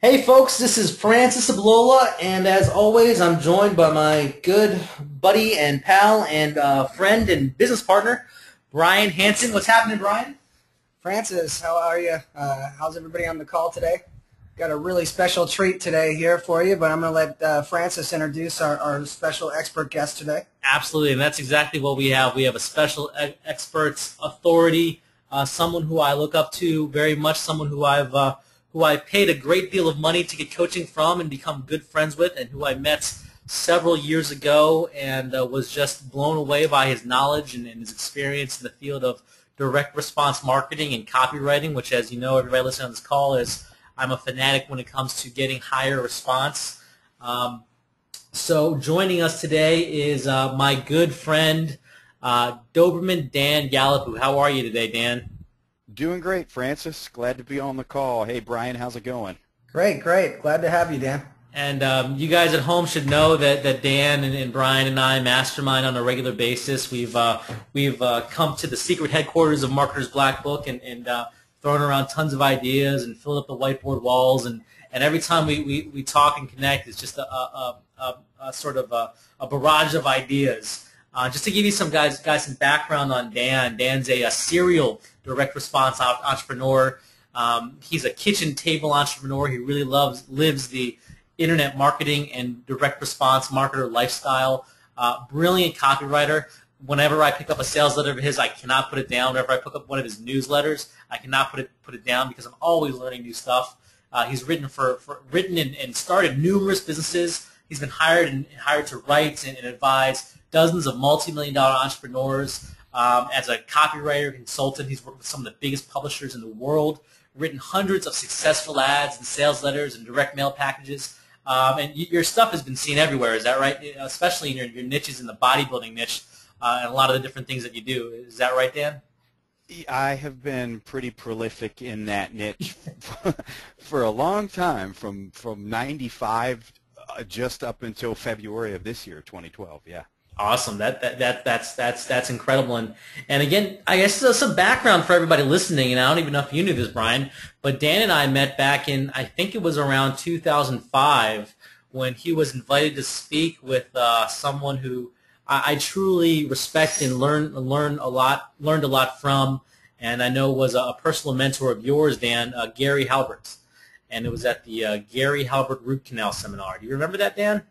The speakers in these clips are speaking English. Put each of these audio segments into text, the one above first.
Hey folks, this is Francis Ablola, and as always, I'm joined by my good buddy and pal and friend and business partner, Brian Hanson. What's happening, Brian? Francis, how are you? How's everybody on the call today? Got a really special treat today here for you, but I'm going to let Francis introduce our special expert guest today. Absolutely, and that's exactly what we have. We have a special experts authority, someone who I look up to very much, someone who I paid a great deal of money to get coaching from and become good friends with, and who I met several years ago and was just blown away by his knowledge and his experience in the field of direct response marketing and copywriting, which, as you know, everybody listening on this call, is I'm a fanatic when it comes to getting higher response. So joining us today is my good friend, Doberman Dan Gallapoo. How are you today, Dan? Doing great, Francis. Glad to be on the call. Hey, Brian, how's it going? Great. Glad to have you, Dan. And you guys at home should know that Dan and Brian and I mastermind on a regular basis. We've come to the secret headquarters of Marketer's Black Book and thrown around tons of ideas and filled up the whiteboard walls. And every time we talk and connect, it's just a sort of a barrage of ideas. Just to give you some guys some background on Dan. Dan's a serial direct response entrepreneur. He's a kitchen table entrepreneur. He really lives the internet marketing and direct response marketer lifestyle. Brilliant copywriter. Whenever I pick up a sales letter of his, I cannot put it down. Whenever I pick up one of his newsletters, I cannot put it down because I'm always learning new stuff. He's written and started numerous businesses. He's been hired to write and advise dozens of multi-million-dollar entrepreneurs. As a copywriter, consultant, he's worked with some of the biggest publishers in the world, written hundreds of successful ads and sales letters and direct mail packages. And your stuff has been seen everywhere, is that right? Especially in your niches in the bodybuilding niche and a lot of the different things that you do. Is that right, Dan? I have been pretty prolific in that niche for a long time, from 95 just up until February of this year, 2012. Yeah. Awesome. That's incredible. And again, I guess some background for everybody listening, and I don't even know if you knew this, Brian, but Dan and I met back in, I think it was around 2005, when he was invited to speak with someone who I truly respect and learned a lot from, and I know was a personal mentor of yours, Dan, Gary Halbert. And it was at the Gary Halbert Root Canal Seminar. Do you remember that, Dan?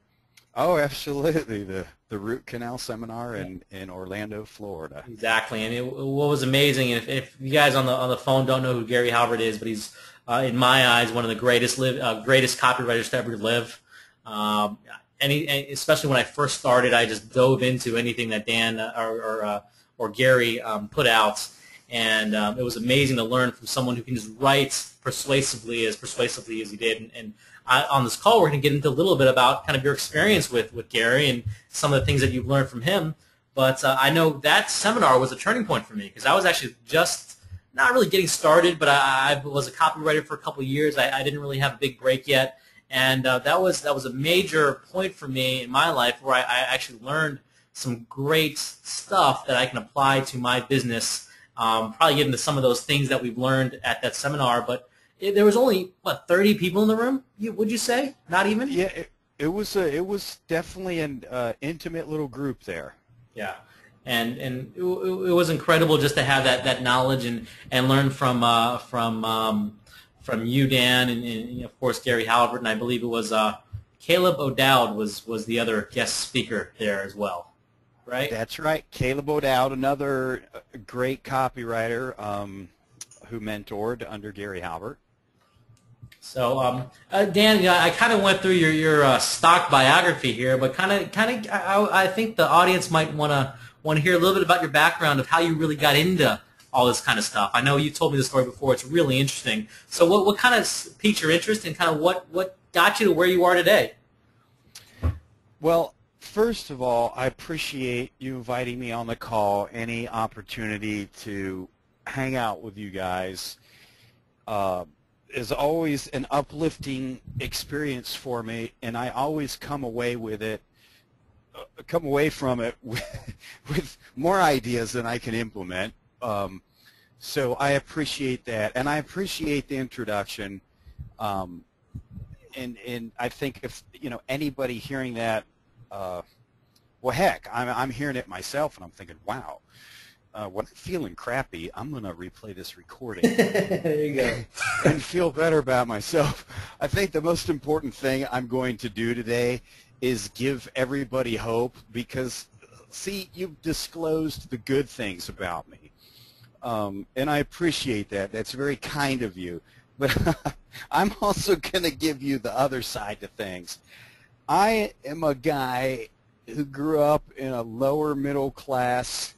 Oh, absolutely. The Root Canal Seminar in Orlando, Florida. Exactly. And what was amazing, and if you guys on the phone don't know who Gary Halbert is, but he's in my eyes one of the greatest copywriters to ever live. And especially when I first started, I just dove into anything that Dan or Gary put out, and it was amazing to learn from someone who can just write persuasively as he did. And on this call, we're going to get into a little bit about kind of your experience with Gary and some of the things that you've learned from him. But I know that seminar was a turning point for me because I was actually just not really getting started, but I was a copywriter for a couple of years. I didn't really have a big break yet. And that was a major point for me in my life where I actually learned some great stuff that I can apply to my business, probably get into some of those things that we've learned at that seminar. But there was only, 30 people in the room, would you say? Not even? Yeah, it was definitely an intimate little group there. Yeah. And it was incredible just to have that knowledge and learn from you, Dan, and of course Gary Halbert, and I believe it was Caleb O'Dowd was the other guest speaker there as well, right? That's right, Caleb O'Dowd, another great copywriter who mentored under Gary Halbert. So, Dan, I kind of went through your stock biography here, but I think the audience might want to hear a little bit about your background of how you really got into all this kind of stuff. I know you told me the story before. It's really interesting. So what kind of piqued your interest and kind of what got you to where you are today? Well, first of all, I appreciate you inviting me on the call. Any opportunity to hang out with you guys is always an uplifting experience for me, and I always come away from it with more ideas than I can implement. So I appreciate that, and I appreciate the introduction. and I think if anybody hearing that, well, heck, I'm hearing it myself, and I'm thinking, wow, when I'm feeling crappy, I'm gonna replay this recording There you go. and feel better about myself. I think the most important thing I'm going to do today is give everybody hope, because see, you've disclosed the good things about me, and I appreciate that. That's very kind of you. But I'm also going to give you the other side to things. I am a guy who grew up in a lower middle class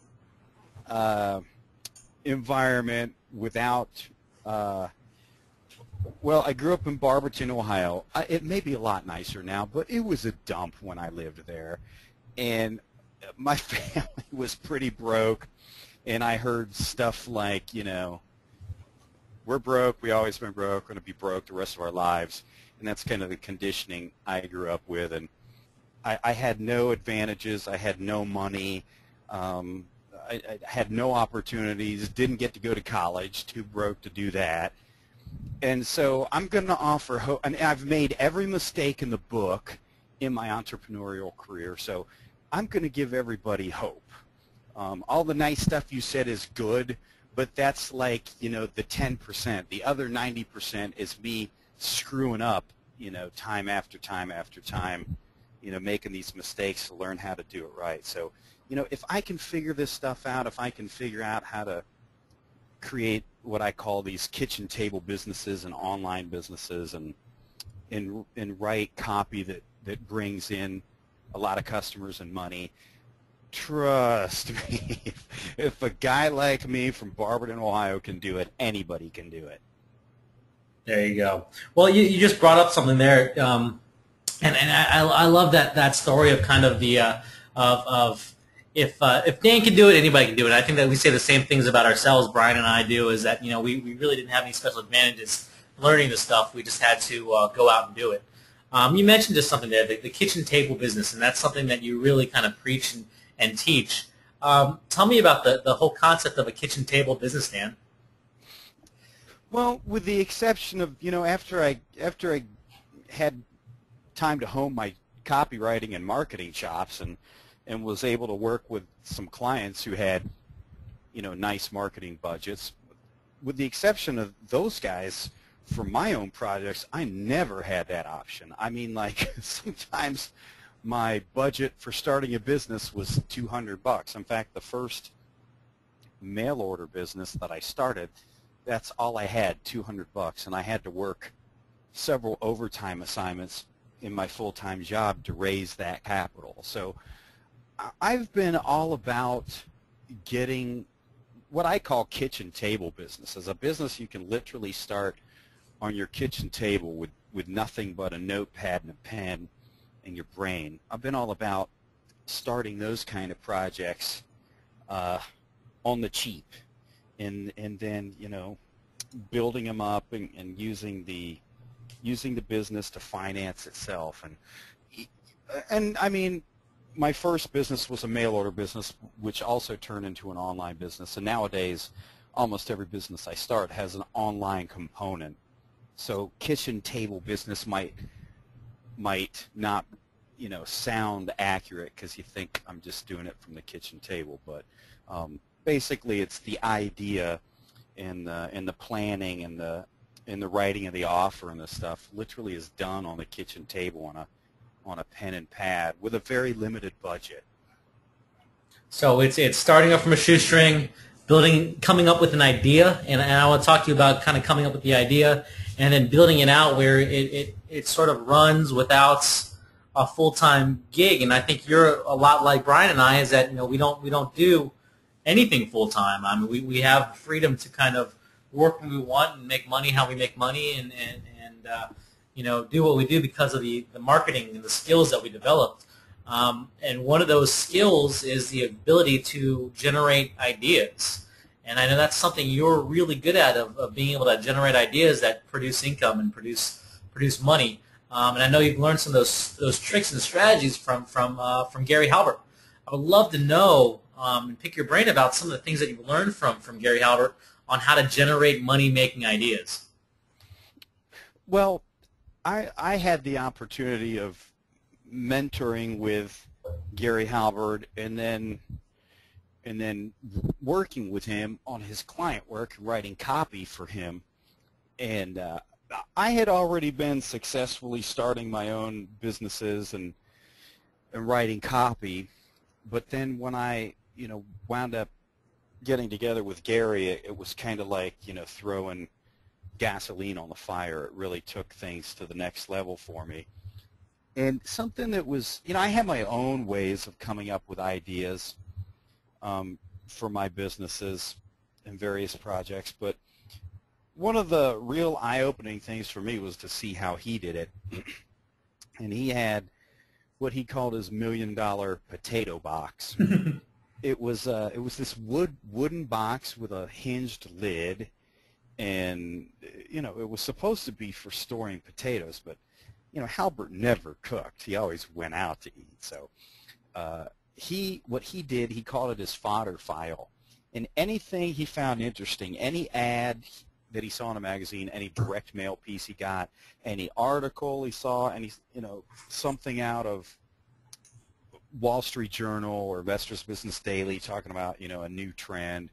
environment without, well, I grew up in Barberton, Ohio. It may be a lot nicer now, but it was a dump when I lived there. And my family was pretty broke, and I heard stuff like, we're broke, we always been broke, we're going to be broke the rest of our lives. And that's kind of the conditioning I grew up with. And I had no advantages, I had no money, I had no opportunities, didn't get to go to college, too broke to do that. And so I'm going to offer hope, and I've made every mistake in the book in my entrepreneurial career, so I'm going to give everybody hope. All the nice stuff you said is good, but that's like, the 10%. The other 90% is me screwing up, time after time after time, making these mistakes to learn how to do it right. So, if I can figure this stuff out, if I can figure out how to create what I call these kitchen table businesses and online businesses, and write copy that brings in a lot of customers and money, trust me, if a guy like me from Barberton, Ohio can do it, anybody can do it. There you go. Well, you just brought up something there, and I love that story of kind of the of if Dan can do it, anybody can do it. I think that we say the same things about ourselves, Brian and I do, is that we really didn't have any special advantages learning this stuff. We just had to go out and do it. You mentioned just something there, the kitchen table business, and that's something that you really kind of preach and teach. Tell me about the whole concept of a kitchen table business, Dan. Well, with the exception of, after I had time to hone my copywriting and marketing chops, and was able to work with some clients who had, nice marketing budgets, with the exception of those guys, for my own projects, I never had that option. I mean, like, sometimes my budget for starting a business was $200. In fact, the first mail order business that I started, that's all I had, $200, and I had to work several overtime assignments in my full-time job to raise that capital. So I've been all about getting what I call kitchen table businesses, a business you can literally start on your kitchen table with nothing but a notepad and a pen and your brain. I've been all about starting those kind of projects on the cheap, and then building them up and using the business to finance itself. And I mean, my first business was a mail order business, which also turned into an online business. And nowadays, almost every business I start has an online component. So kitchen table business might not, sound accurate because you think I'm just doing it from the kitchen table. But basically, it's the idea and the planning and the writing of the offer and the stuff literally is done on the kitchen table on a pen and pad with a very limited budget. So it's starting up from a shoestring, coming up with an idea, and I want to talk to you about kind of coming up with the idea and then building it out where it sort of runs without a full-time gig. And I think you're a lot like Brian and I, is that we don't do anything full-time. I mean, we have freedom to kind of work when we want and make money how we make money, and do what we do because of the marketing and the skills that we developed. And one of those skills is the ability to generate ideas. And I know that's something you're really good at, of being able to generate ideas that produce income and produce money. And I know you've learned some of those tricks and strategies from Gary Halbert. I would love to know and pick your brain about some of the things that you've learned from Gary Halbert on how to generate money-making ideas. Well, I had the opportunity of mentoring with Gary Halbert, and then working with him on his client work, writing copy for him. And I had already been successfully starting my own businesses and writing copy, but then when I wound up getting together with Gary, it was kind of like throwing gasoline on the fire. It really took things to the next level for me. And something that was, I have my own ways of coming up with ideas for my businesses and various projects, but one of the real eye-opening things for me was to see how he did it. And he had what he called his $1 million potato box. It was this wooden box with a hinged lid, and it was supposed to be for storing potatoes, but Halbert never cooked. He always went out to eat. So what he did, he called it his fodder file. And anything he found interesting, any ad that he saw in a magazine, any direct mail piece he got, any article he saw, any something out of Wall Street Journal or Investors Business Daily talking about a new trend,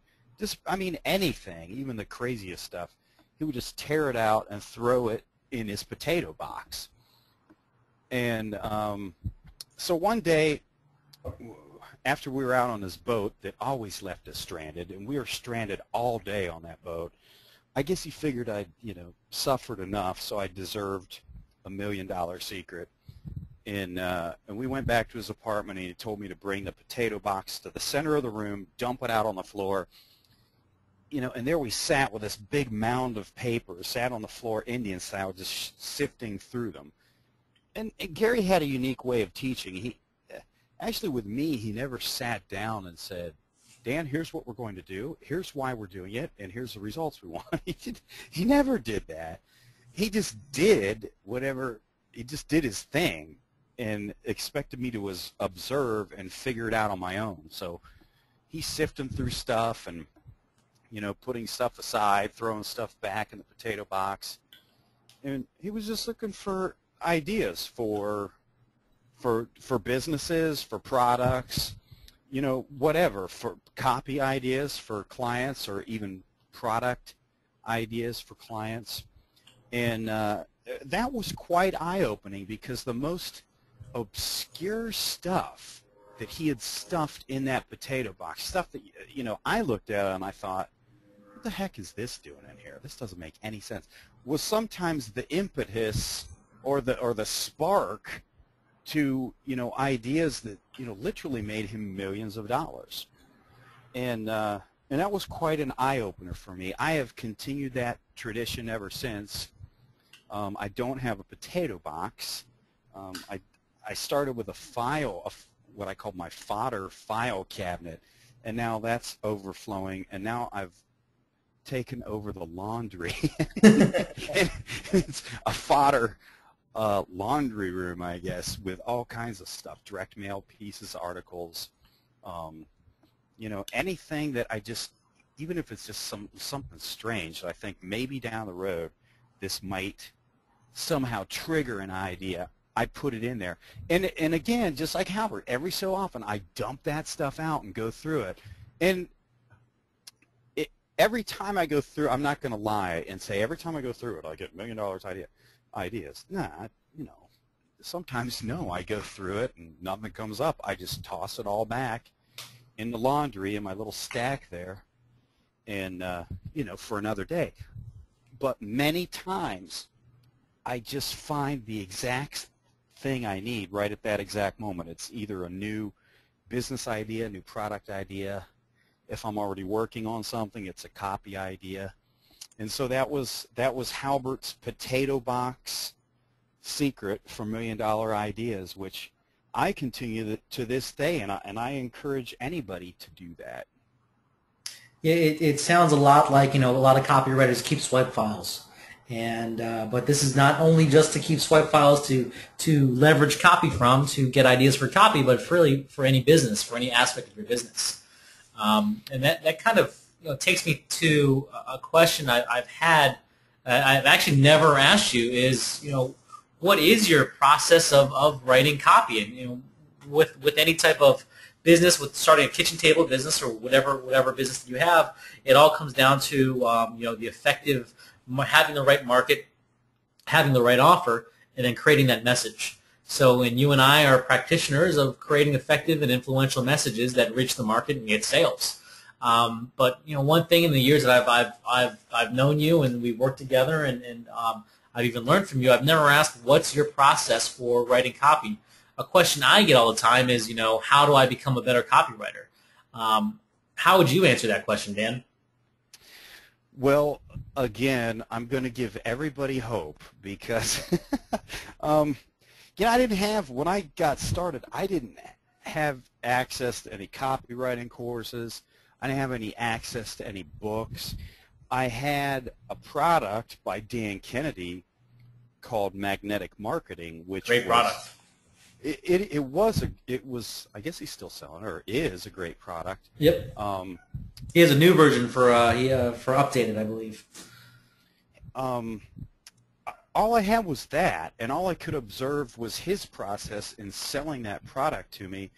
anything, even the craziest stuff, he would just tear it out and throw it in his potato box. And so one day, after we were out on this boat that always left us stranded, and we were stranded all day on that boat, I guess he figured I'd suffered enough, so I deserved $1 million secret. And we went back to his apartment, and he told me to bring the potato box to the center of the room, dump it out on the floor. And there we sat with this big mound of papers, sat on the floor Indian style, just sifting through them. And Gary had a unique way of teaching. Actually, with me, he never sat down and said, Dan, here's what we're going to do, here's why we're doing it, and here's the results we want. He never did that. He just did whatever, he just did his thing and expected me to observe and figure it out on my own. So he's sifting through stuff and, putting stuff aside, throwing stuff back in the potato box. And he was just looking for ideas for businesses, for products, whatever, for copy ideas for clients or even product ideas for clients. And that was quite eye-opening, because the most obscure stuff that he had stuffed in that potato box, stuff that, I looked at and I thought, what the heck is this doing in here? This doesn't make any sense, was sometimes the impetus or the spark to ideas that literally made him millions of dollars. And that was quite an eye-opener for me. I have continued that tradition ever since. I don't have a potato box. I started with a file, what I call my fodder file cabinet, and now that's overflowing, and now I've taken over the laundry. And it's a fodder laundry room, I guess, with all kinds of stuff, direct mail pieces, articles, anything that I just, even if it's just something strange, I think maybe down the road this might somehow trigger an idea, I put it in there. And again, just like Halbert, every so often I dump that stuff out and go through it. And every time I go through, I'm not going to lie and say every time I go through it I get $1 million ideas. Nah, sometimes no, I go through it and nothing comes up. I just toss it all back in the laundry in my little stack there, and for another day. But many times I just find the exact thing I need right at that exact moment. It's either a new business idea, a new product idea. If I'm already working on something, it's a copy idea. And so that was Halbert's potato box secret for $1 million ideas, which I continue to this day, and I encourage anybody to do that. Yeah, it sounds a lot like, a lot of copywriters keep swipe files. And but this is not only just to keep swipe files to leverage copy from, to get ideas for copy, but it's really for any business, for any aspect of your business. And that kind of takes me to a question I've had. I've actually never asked you is, what is your process of writing copy? And with any type of business, with starting a kitchen table business or whatever business that you have, it all comes down to the effective, having the right market, having the right offer, and then creating that message. So, and you and I are practitioners of creating effective and influential messages that reach the market and get sales. But one thing in the years that I've known you and we've worked together, and I've even learned from you, I've never asked what's your process for writing copy. A question I get all the time is, how do I become a better copywriter? How would you answer that question, Dan? Well, again, I'm going to give everybody hope because, I didn't have, when I got started, I didn't have access to any copywriting courses. I didn't have any access to any books. I had a product by Dan Kennedy called Magnetic Marketing, which Great product. It was I guess he's still selling, or is a great product. Yep. He has a new version for updated, I believe. All I had was that, and all I could observe was his process in selling that product to me.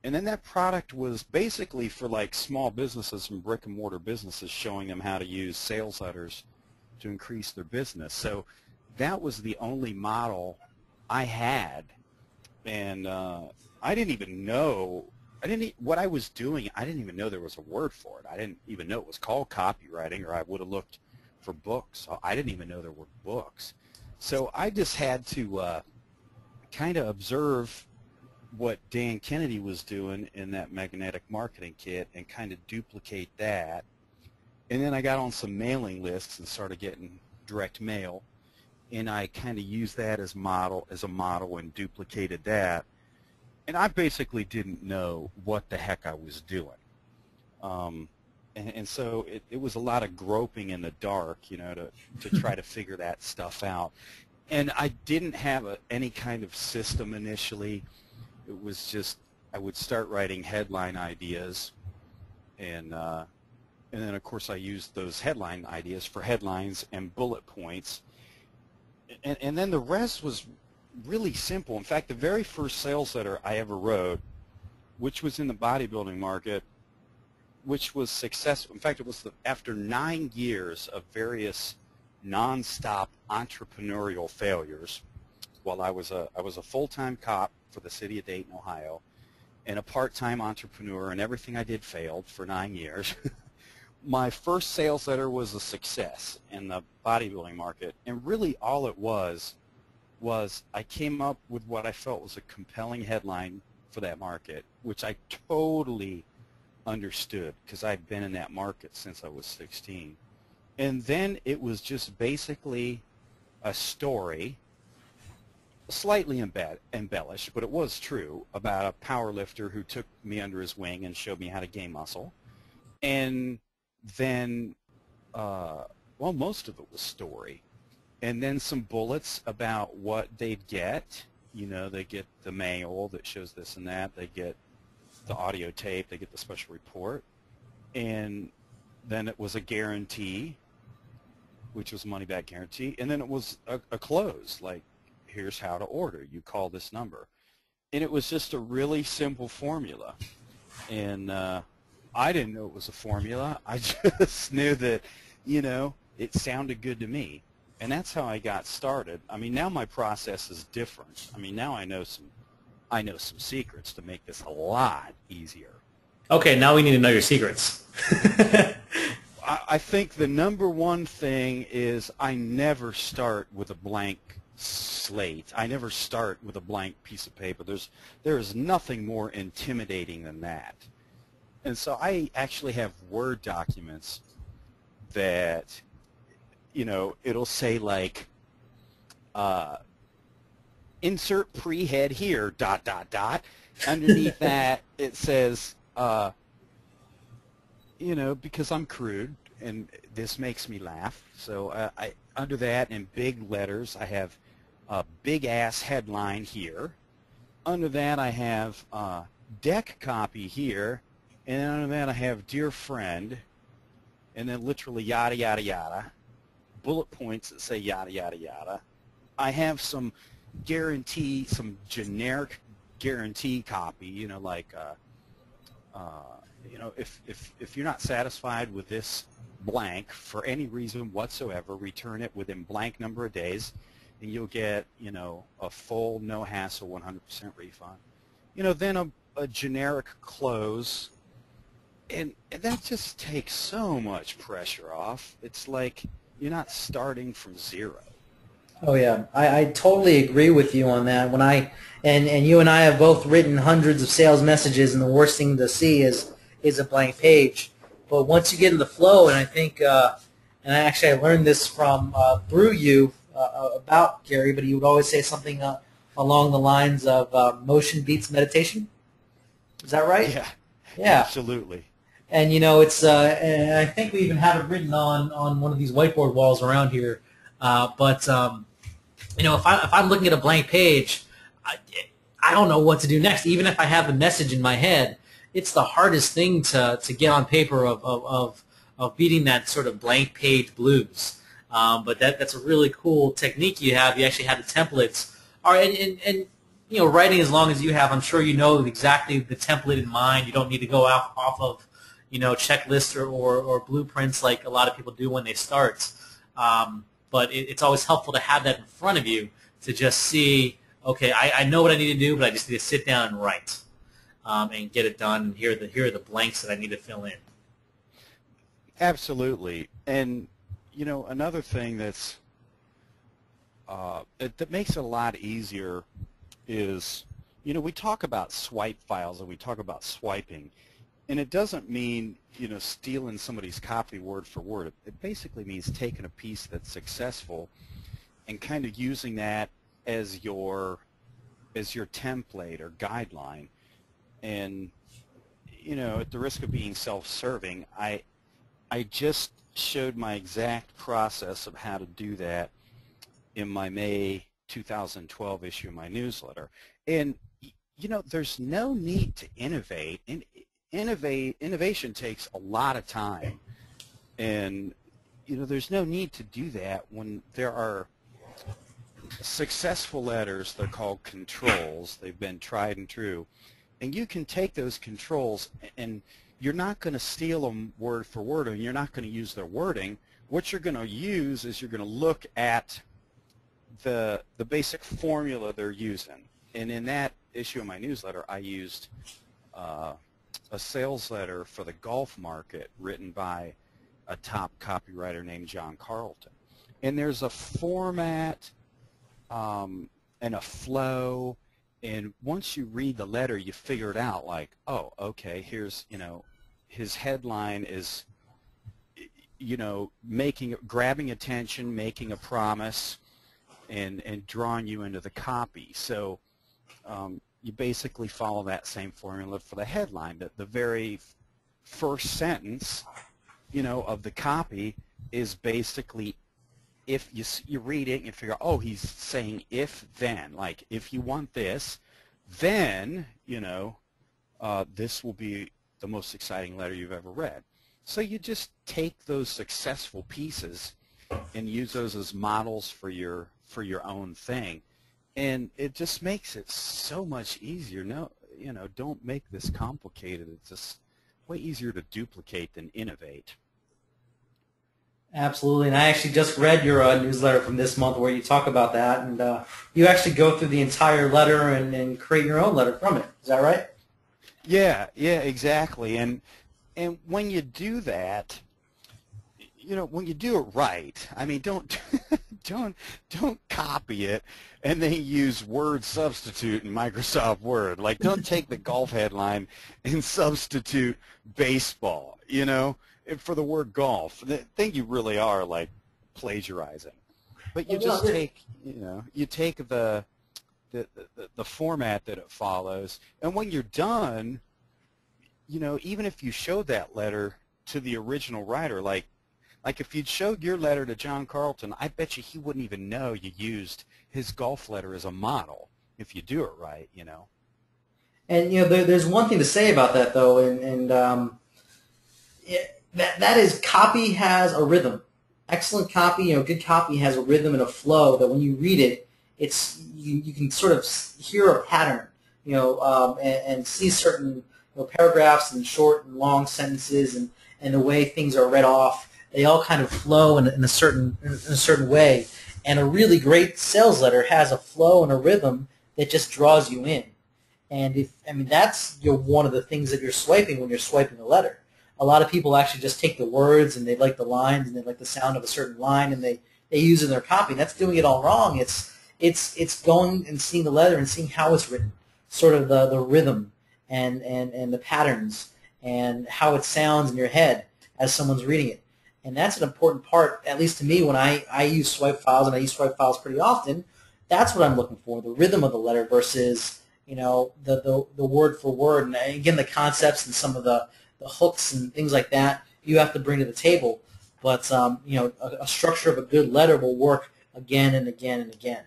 And then that product was basically for like small businesses and brick and mortar businesses, showing them how to use sales letters to increase their business. So that was the only model I had. And I didn't even know, what I was doing, I didn't even know there was a word for it. I didn't even know it was called copywriting, or I would have looked for books. I didn't even know there were books. So I just had to kind of observe what Dan Kennedy was doing in that magnetic marketing kit and kind of duplicate that. And then I got on some mailing lists and started getting direct mail. And I kind of used that as a model and duplicated that. And I basically didn't know what the heck I was doing. And so it was a lot of groping in the dark, to try to figure that stuff out. And I didn't have any kind of system initially. It was just I would start writing headline ideas, and then of course I used those headline ideas for headlines and bullet points. And then the rest was really simple. In fact, the very first sales letter I ever wrote, which was in the bodybuilding market, which was successful. In fact, it was after 9 years of various nonstop entrepreneurial failures. While I was a full-time cop for the city of Dayton, Ohio, and a part-time entrepreneur, and everything I did failed for 9 years. My first sales letter was a success in the bodybuilding market, and really all it was I came up with what I felt was a compelling headline for that market, which I totally understood because I'd been in that market since I was 16. And then it was just basically a story, slightly embellished, but it was true, about a power lifter who took me under his wing and showed me how to gain muscle. And then, most of it was story. And then some bullets about what they'd get. They get the mail that shows this and that. They get the audio tape. They get the special report. And then it was a guarantee, which was a money-back guarantee. And then it was a close, like, here's how to order. You call this number. And it was just a really simple formula. And I didn't know it was a formula. I just knew that, it sounded good to me. And that's how I got started. I mean, now my process is different. I mean, now I know some secrets to make this a lot easier. Okay, now we need to know your secrets. I think the number one thing is I never start with a blank slate. I never start with a blank piece of paper. There is nothing more intimidating than that. And so I actually have Word documents that, it'll say like, insert pre-head here, ... Underneath that it says, because I'm crude and this makes me laugh. So I under that in big letters I have a big ass headline here. Under that I have deck copy here, and then under that I have dear friend, and then literally yada yada yada, bullet points that say yada yada yada. I have some guarantee, some generic guarantee copy, like, if you're not satisfied with this blank for any reason whatsoever, return it within blank number of days, and you'll get, a full, no hassle, 100% refund. Then a generic close, and that just takes so much pressure off. It's like you're not starting from zero. Oh yeah, I totally agree with you on that. When and you and I have both written hundreds of sales messages, and the worst thing to see is a blank page. But once you get in the flow, and I think, and I learned this from through you about Gary, but he would always say something along the lines of motion beats meditation. Is that right? Yeah, yeah, absolutely. And it's and I think we even have it written on one of these whiteboard walls around here. If I'm looking at a blank page, I don't know what to do next. Even if I have the message in my head, it's the hardest thing to get on paper of beating that sort of blank page blues. But that's a really cool technique you have. You actually have the templates. All right, and writing as long as you have, I'm sure you know exactly the template in mind. You don't need to go off of checklists or blueprints like a lot of people do when they start. But it's always helpful to have that in front of you to just see, okay, I know what I need to do, but I just need to sit down and write and get it done. And here are the blanks that I need to fill in. Absolutely. And, another thing that makes it a lot easier is, we talk about swipe files and we talk about swiping. And it doesn't mean, stealing somebody's copy word for word. It basically means taking a piece that's successful and kind of using that as your template or guideline. And, at the risk of being self-serving, I just showed my exact process of how to do that in my May 2012 issue of my newsletter. And, there's no need to innovate. And innovation takes a lot of time, and there's no need to do that when there are successful letters. They're called controls. They've been tried and true, and you can take those controls, and you're not going to steal them word for word, and you're not going to use their wording. What you're going to use is you're going to look at the basic formula they're using. And in that issue of my newsletter, I used a sales letter for the golf market written by a top copywriter named John Carlton. And there's a format and a flow, and once you read the letter, you figure it out, like, oh, okay, here's, his headline is, grabbing attention, making a promise, and drawing you into the copy. So you basically follow that same formula for the headline. The very first sentence, of the copy is basically, if you read it and you figure, oh, he's saying if then, like if you want this, then this will be the most exciting letter you've ever read. So you just take those successful pieces and use those as models for your own thing. And it just makes it so much easier. No, don't make this complicated. It's just way easier to duplicate than innovate. Absolutely, and I actually just read your newsletter from this month where you talk about that, and you actually go through the entire letter and create your own letter from it. Is that right? Yeah, exactly. And when you do that, when you do it right, I mean, don't copy it and then use word substitute in Microsoft Word. Like, don't take the golf headline and substitute baseball, for the word golf. I think you really are, like, plagiarizing. But you just take, you take the format that it follows, and when you're done, even if you showed that letter to the original writer, like if you'd showed your letter to John Carlton, I bet you he wouldn't even know you used his golf letter as a model if you do it right, And there's one thing to say about that though, and that is, copy has a rhythm. Excellent copy, good copy has a rhythm and a flow that when you read it, you can sort of hear a pattern, and see certain paragraphs and short and long sentences and the way things are read off. They all kind of flow in a certain way. And a really great sales letter has a flow and a rhythm that just draws you in. And that's one of the things that you're swiping when you're swiping a letter. A lot of people actually just take the words and they like the lines and they like the sound of a certain line and they use it in their copy. And that's doing it all wrong. It's going and seeing the letter and seeing how it's written, sort of the rhythm and the patterns and how it sounds in your head as someone's reading it. And that's an important part, at least to me, when I use swipe files, and I use swipe files pretty often. That's what I'm looking for, the rhythm of the letter versus the word for word. And again, the concepts and some of the hooks and things like that you have to bring to the table. But a structure of a good letter will work again and again and again.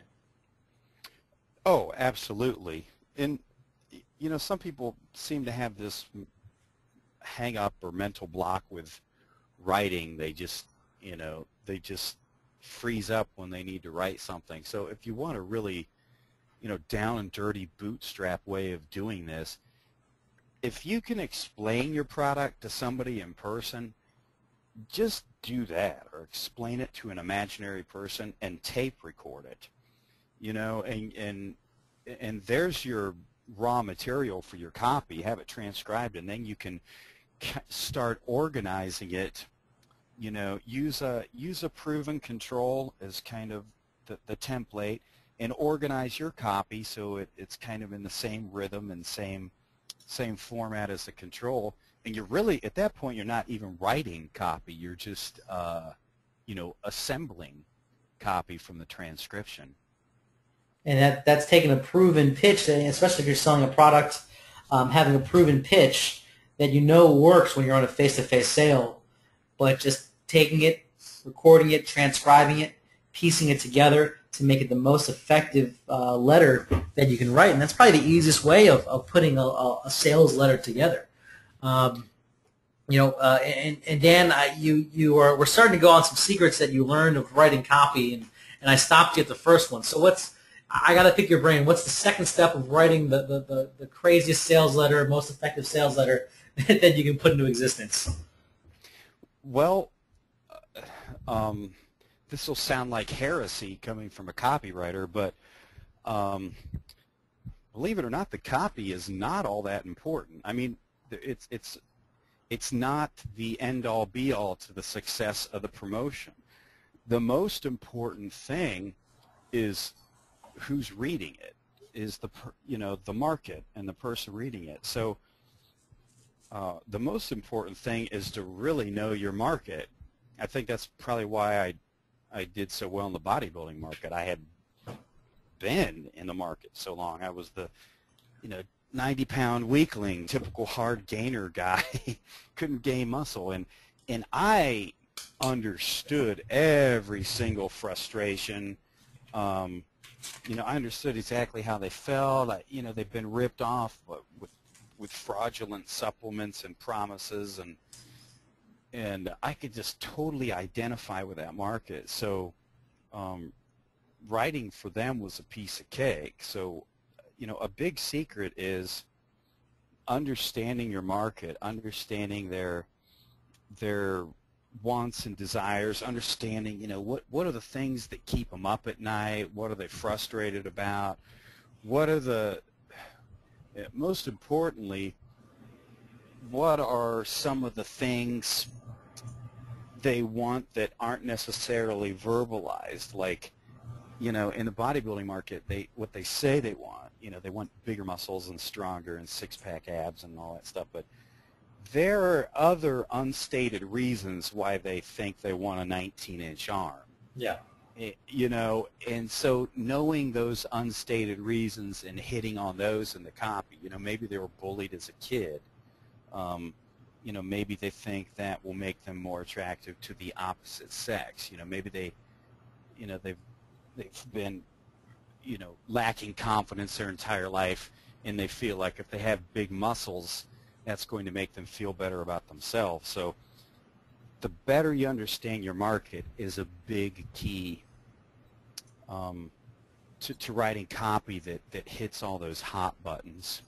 Oh, absolutely. And some people seem to have this hang up or mental block with writing. They just freeze up when they need to write something. So if you want a really down and dirty bootstrap way of doing this, if you can explain your product to somebody in person, just do that, or explain it to an imaginary person and tape record it, and there's your raw material for your copy. Have it transcribed, and then you can start organizing it. Use a proven control as kind of the template, and organize your copy so it's kind of in the same rhythm and same format as the control. And you're really, at that point, you're not even writing copy. You're just assembling copy from the transcription. And that's taking a proven pitch, especially if you're selling a product, having a proven pitch that works when you're on a face-to-face sale, but just taking it, recording it, transcribing it, piecing it together to make it the most effective letter that you can write. And that's probably the easiest way of putting a sales letter together. And Dan, we're starting to go on some secrets that you learned of writing copy, and I stopped you at the first one. So I got to pick your brain. What's the second step of writing the craziest sales letter, most effective sales letter that you can put into existence? Well, this will sound like heresy coming from a copywriter, but believe it or not, the copy is not all that important. I mean, it's not the end-all, be-all to the success of the promotion. The most important thing is who's reading it, is the market and the person reading it. So the most important thing is to really know your market. I think that's probably why I did so well in the bodybuilding market. I had been in the market so long. I was the 90-pound weakling, typical hard gainer guy, couldn't gain muscle, and I understood every single frustration. I understood exactly how they felt. They've been ripped off with fraudulent supplements and promises, and I could just totally identify with that market. So writing for them was a piece of cake. So a big secret is understanding your market, understanding their wants and desires, understanding what are the things that keep them up at night, what are they frustrated about, what are most importantly, what are some of the things they want that aren't necessarily verbalized. Like, in the bodybuilding market, what they say they want, they want bigger muscles and stronger and six-pack abs and all that stuff, but there are other unstated reasons why they think they want a 19-inch arm. Yeah. And so knowing those unstated reasons and hitting on those in the copy, maybe they were bullied as a kid. Maybe they think that will make them more attractive to the opposite sex. Maybe they've been, lacking confidence their entire life, and they feel like if they have big muscles, that's going to make them feel better about themselves. So the better you understand your market is a big key to writing copy that hits all those hot buttons.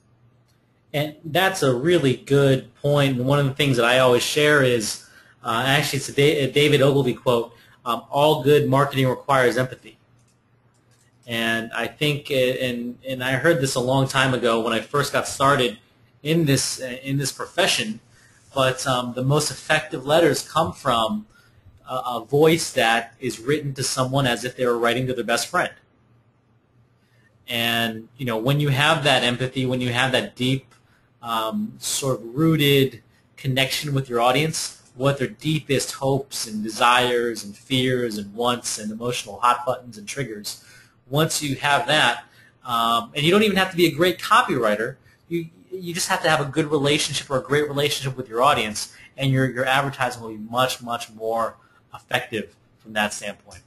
And that's a really good point. And one of the things that I always share is, actually it's a David Ogilvy quote, all good marketing requires empathy. And I think, and I heard this a long time ago when I first got started in this profession, but the most effective letters come from a voice that is written to someone as if they were writing to their best friend. And when you have that empathy, when you have that deep, sort of rooted connection with your audience, what their deepest hopes and desires and fears and wants and emotional hot buttons and triggers. Once you have that, and you don't even have to be a great copywriter, you just have to have a good relationship or a great relationship with your audience, and your advertising will be much, much more effective from that standpoint.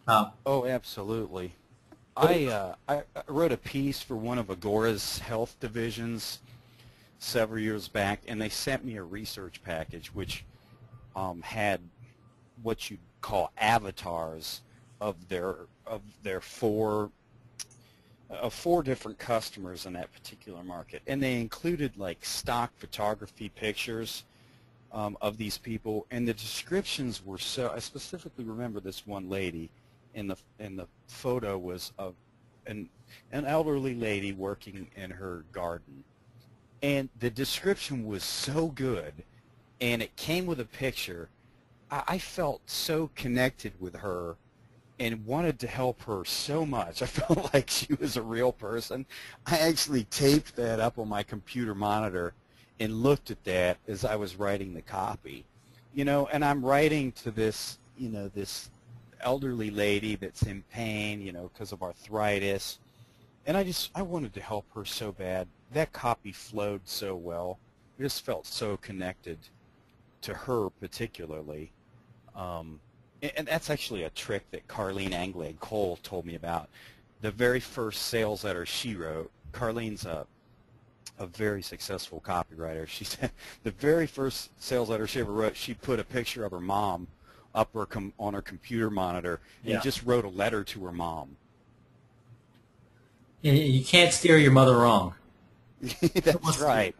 Oh, absolutely. I wrote a piece for one of Agora's health divisions several years back, and they sent me a research package which had what you'd call avatars of their four different customers in that particular market, and they included like stock photography pictures of these people, and the descriptions were so. I specifically remember this one lady in the photo was of an elderly lady working in her garden, and the description was so good, and it came with a picture. I felt so connected with her and wanted to help her so much. I felt like she was a real person. I actually taped that up on my computer monitor and looked at that as I was writing the copy. And I'm writing to this, this elderly lady that's in pain, because of arthritis. And I wanted to help her so bad. That copy flowed so well. I just felt so connected to her particularly. And that's actually a trick that Carlene Anglade Cole told me about. The very first sales letter she wrote, Carlene's a very successful copywriter. She said the very first sales letter she ever wrote, she put a picture of her mom up on her computer monitor and just wrote a letter to her mom. You can't steer your mother wrong. That's right.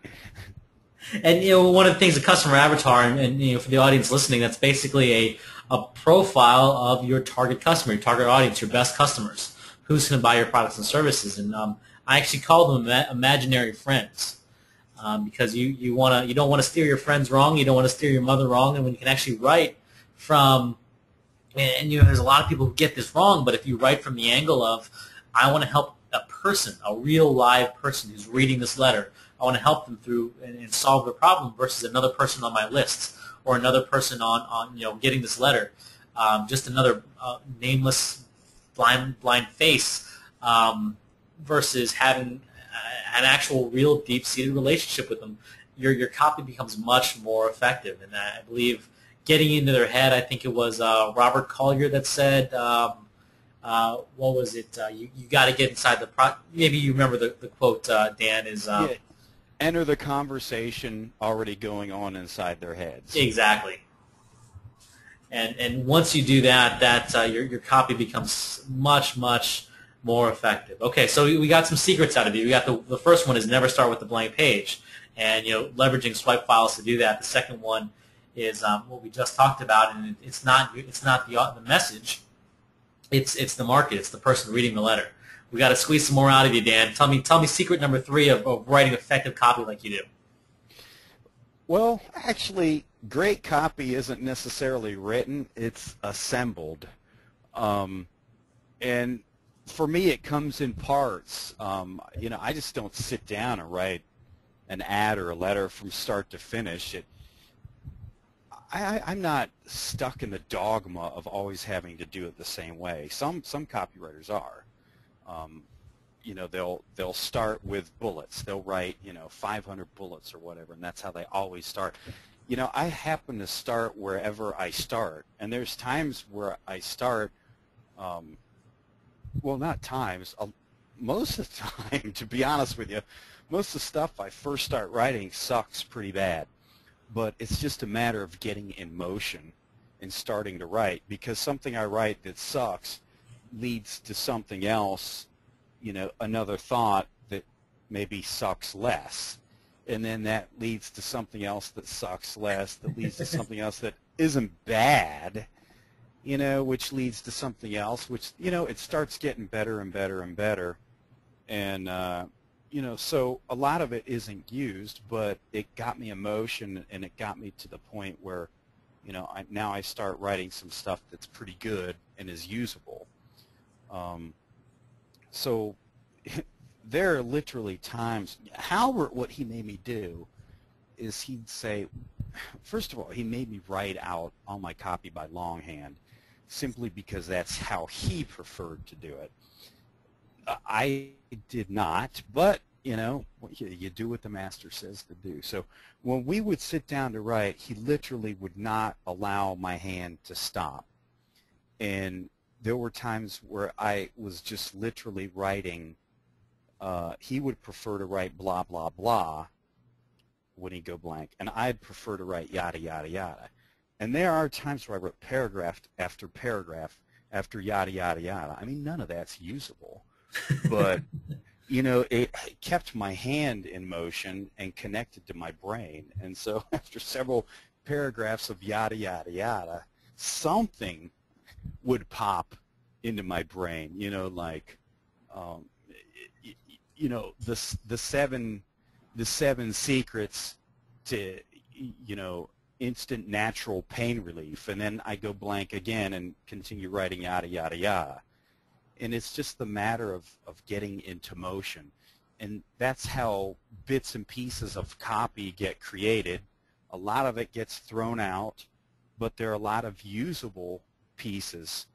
And one of the things, a customer avatar, and for the audience listening, that's basically a profile of your target customer, your target audience, your best customers, who's going to buy your products and services. And I actually call them imaginary friends, because you don't want to steer your friends wrong, you don't want to steer your mother wrong, and when you can actually write from, and there's a lot of people who get this wrong, but if you write from the angle of, I want to help a person, a real live person who's reading this letter, I want to help them through and solve their problem versus another person on my list or another person on getting this letter, just another nameless blind face, versus having an actual real deep-seated relationship with them. Your copy becomes much more effective, and I believe getting into their head. I think it was Robert Collier that said, what was it? You got to get inside the maybe you remember the quote, Dan, is enter the conversation already going on inside their heads. Exactly. And once you do that, your copy becomes much, much more effective. Okay, so we got some secrets out of you. We got the first one is never start with the blank page, and leveraging swipe files to do that. The second one is what we just talked about, and it's not the message. It's the market. It's the person reading the letter. We got to squeeze some more out of you, Dan. Tell me secret number 3 of writing effective copy like you do. Well, actually, great copy isn't necessarily written. It's assembled. And for me, it comes in parts. I just don't sit down and write an ad or a letter from start to finish. I'm not stuck in the dogma of always having to do it the same way. Some copywriters are. They'll start with bullets. They'll write 500 bullets or whatever, and that's how they always start. I happen to start wherever I start, and there's times where I start. Well, not times. Most of the time, to be honest with you, most of the stuff I first start writing sucks pretty bad. But it's just a matter of getting in motion and starting to write, because something I write that sucks leads to something else, another thought that maybe sucks less. And then that leads to something else that sucks less, that leads to something else that isn't bad, which leads to something else, which, it starts getting better and better and better. And, so a lot of it isn't used, but it got me emotion, and it got me to the point where, now I start writing some stuff that's pretty good and is usable. So there are literally times, Halbert, what he made me do is he'd say, first of all, he made me write out all my copy by longhand, simply because that's how he preferred to do it. I did not, but, you do what the master says to do. So when we would sit down to write, he literally would not allow my hand to stop. And there were times where I was just literally writing. He would prefer to write blah, blah, blah when he'd go blank, and I'd prefer to write yada, yada, yada. And there are times where I wrote paragraph after yada, yada, yada. I mean, none of that's usable. But, it kept my hand in motion and connected to my brain. And so after several paragraphs of yada, yada, yada, something would pop into my brain, like, the seven secrets to, instant natural pain relief. And then I go blank again and continue writing yada, yada, yada. And it's just the matter of getting into motion. And that's how bits and pieces of copy get created. A lot of it gets thrown out, but there are a lot of usable pieces.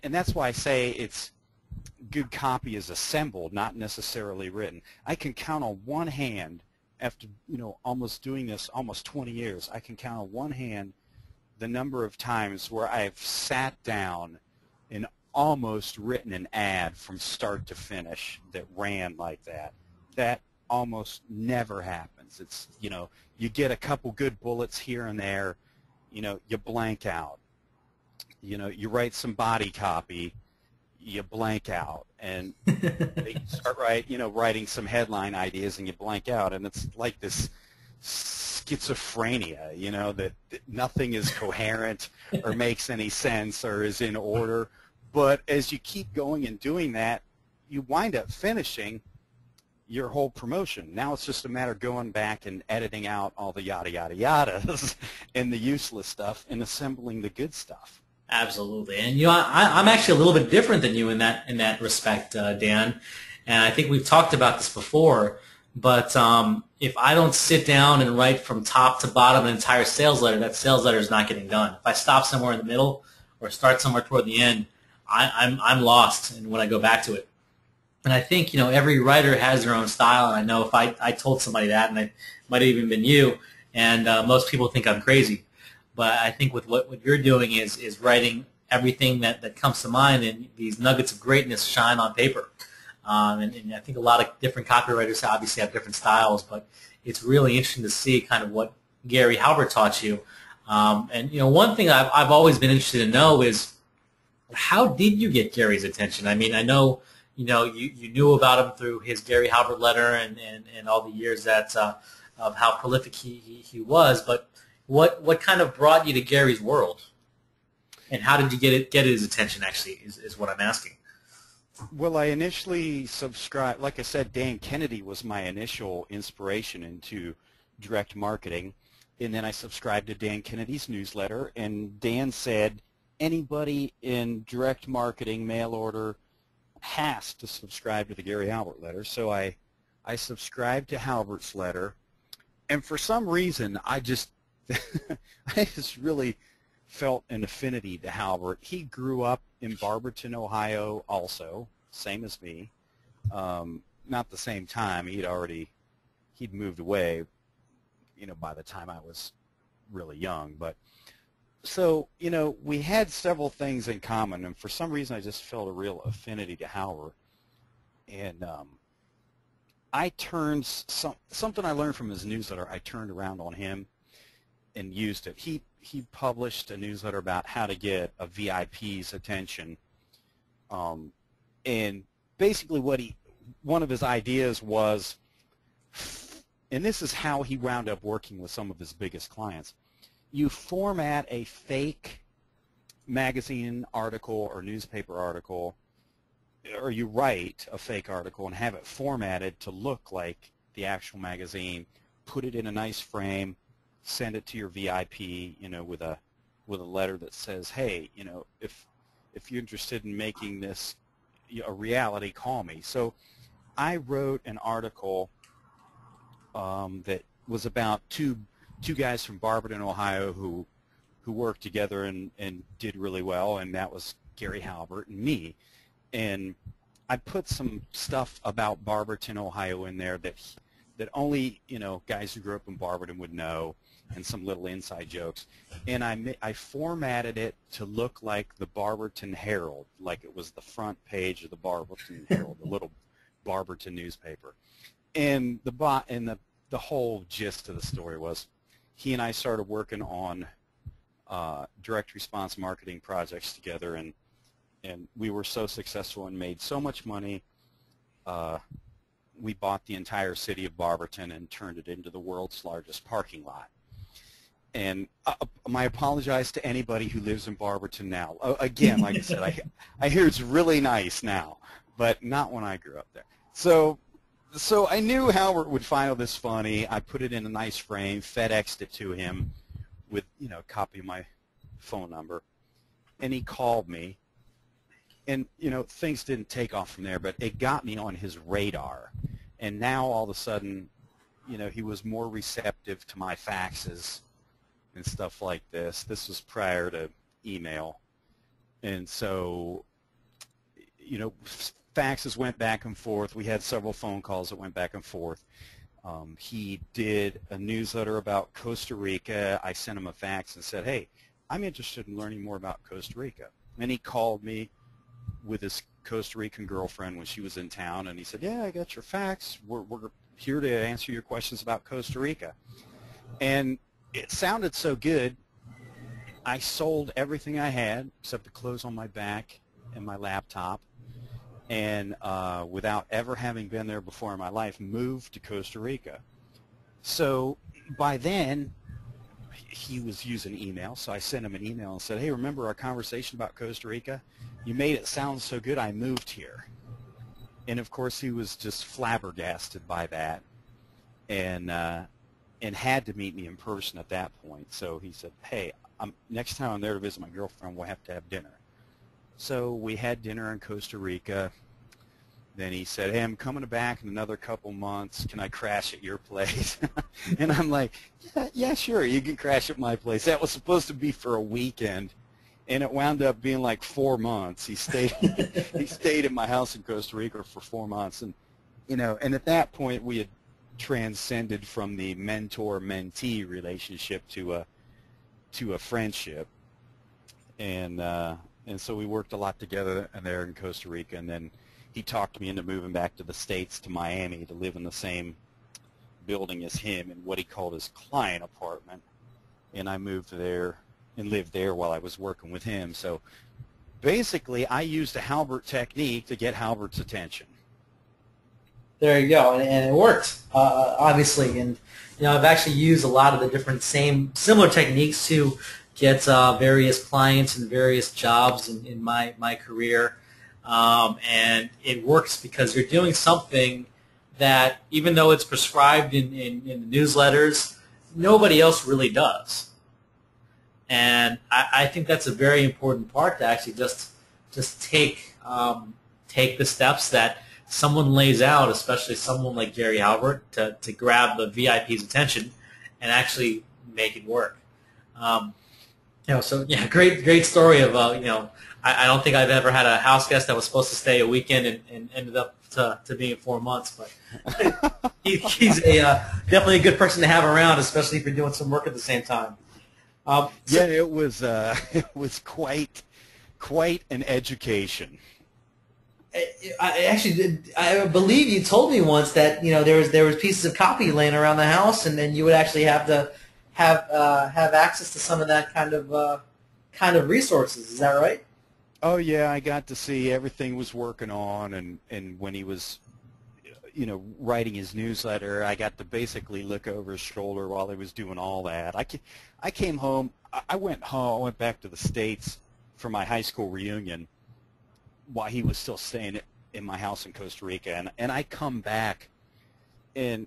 And that's why I say it's good copy is assembled, not necessarily written. I can count on one hand, after almost doing this almost 20 years, I can count on one hand the number of times where I've sat down and almost written an ad from start to finish that ran like that. That almost never happens. It's, you get a couple good bullets here and there, you blank out. You write some body copy, you blank out, and you start writing some headline ideas, and you blank out, and it's like this schizophrenia, that nothing is coherent or makes any sense or is in order. But as you keep going and doing that, you wind up finishing your whole promotion. Now it's just a matter of going back and editing out all the yada, yada, yadas and the useless stuff and assembling the good stuff. Absolutely. And I'm actually a little bit different than you in that respect, Dan. And I think we've talked about this before. But if I don't sit down and write from top to bottom an entire sales letter, that sales letter is not getting done. If I stop somewhere in the middle or start somewhere toward the end, I'm lost when I go back to it. And I think every writer has their own style. And I know if I told somebody that, and it might have even been you, and most people think I'm crazy. But I think with what you're doing is writing everything that comes to mind, and these nuggets of greatness shine on paper. And I think a lot of different copywriters obviously have different styles, but it's really interesting to see kind of what Gary Halbert taught you. And one thing I've always been interested to know is, how did you get Gary's attention? I mean, I know you knew about him through his Gary Halbert letter and all the years that of how prolific he was, but what kind of brought you to Gary's world, and how did you get his attention? Actually, is what I'm asking. Well, I initially subscribed. Like I said, Dan Kennedy was my initial inspiration into direct marketing, and then I subscribed to Dan Kennedy's newsletter. And Dan said, anybody in direct marketing, mail order, has to subscribe to the Gary Halbert letter. So I subscribed to Halbert's letter, and for some reason I just really felt an affinity to Halbert. He grew up in Barberton, Ohio, also, same as me. Not the same time. He'd moved away, by the time I was really young. But so, we had several things in common, and for some reason I just felt a real affinity to Halbert. And I turned something I learned from his newsletter, I turned around on him and used it. He published a newsletter about how to get a VIP's attention And basically one of his ideas was, and this is how he wound up working with some of his biggest clients, you format a fake magazine article or newspaper article, or you write a fake article and have it formatted to look like the actual magazine, put it in a nice frame, send it to your VIP, with a letter that says, hey, if you're interested in making this a reality, call me. So I wrote an article that was about two guys from Barberton, Ohio, who worked together and did really well, and that was Gary Halbert and me. And I put some stuff about Barberton, Ohio in there that only guys who grew up in Barberton would know, and some little inside jokes. And I formatted it to look like the Barberton Herald, like it was the front page of the Barberton Herald, the little Barberton newspaper. And the whole gist of the story was, he and I started working on direct response marketing projects together, and we were so successful and made so much money. We bought the entire city of Barberton and turned it into the world's largest parking lot. And I apologize to anybody who lives in Barberton now. Again, like I said, I hear it's really nice now, but not when I grew up there. So I knew Halbert would find all this funny. I put it in a nice frame, FedExed it to him with a copy of my phone number, and he called me. And things didn't take off from there, but it got me on his radar. And now all of a sudden, he was more receptive to my faxes and stuff like this. This was prior to email. And so, faxes went back and forth. We had several phone calls that went back and forth. He did a newsletter about Costa Rica. I sent him a fax and said, hey, I'm interested in learning more about Costa Rica. And he called me with his Costa Rican girlfriend when she was in town, and he said, yeah, I got your fax. We're here to answer your questions about Costa Rica. And it sounded so good, I sold everything I had except the clothes on my back and my laptop, and without ever having been there before in my life, moved to Costa Rica. So by then, he was using email, so I sent him an email and said, hey, remember our conversation about Costa Rica? You made it sound so good, I moved here. And of course, he was just flabbergasted by that, and had to meet me in person at that point. So he said, hey, next time I'm there to visit my girlfriend, we'll have to have dinner. So we had dinner in Costa Rica. Then he said, hey, I'm coming back in another couple months. Can I crash at your place? And I'm like, yeah, sure, you can crash at my place. That was supposed to be for a weekend, and it wound up being like 4 months. He stayed at my house in Costa Rica for 4 months, and and at that point we had transcended from the mentor-mentee relationship to a friendship, and so we worked a lot together there in Costa Rica, and then he talked me into moving back to the States, to Miami, to live in the same building as him in what he called his client apartment. And I moved there and lived there while I was working with him. So basically, I used a Halbert technique to get Halbert's attention. There you go, and it worked, obviously. And I've actually used a lot of the different similar techniques to get various clients and various jobs in my career. And it works because you're doing something that, even though it's prescribed in the newsletters, nobody else really does. And I think that's a very important part, to actually just take the steps that someone lays out, especially someone like Gary Halbert, to grab the VIP's attention and actually make it work. So yeah, great story of I don't think I've ever had a house guest that was supposed to stay a weekend and ended up to being 4 months, but he's definitely a good person to have around, especially if you're doing some work at the same time. It was quite an education. I believe you told me once that there was pieces of copy laying around the house, and then you would actually have to have access to some of that kind of resources. Is that right? Oh yeah, I got to see everything was working on, and when he was, writing his newsletter, I got to basically look over his shoulder while he was doing all that. I came home. I went home. I went back to the States for my high school reunion while he was still staying in my house in Costa Rica, and I come back, and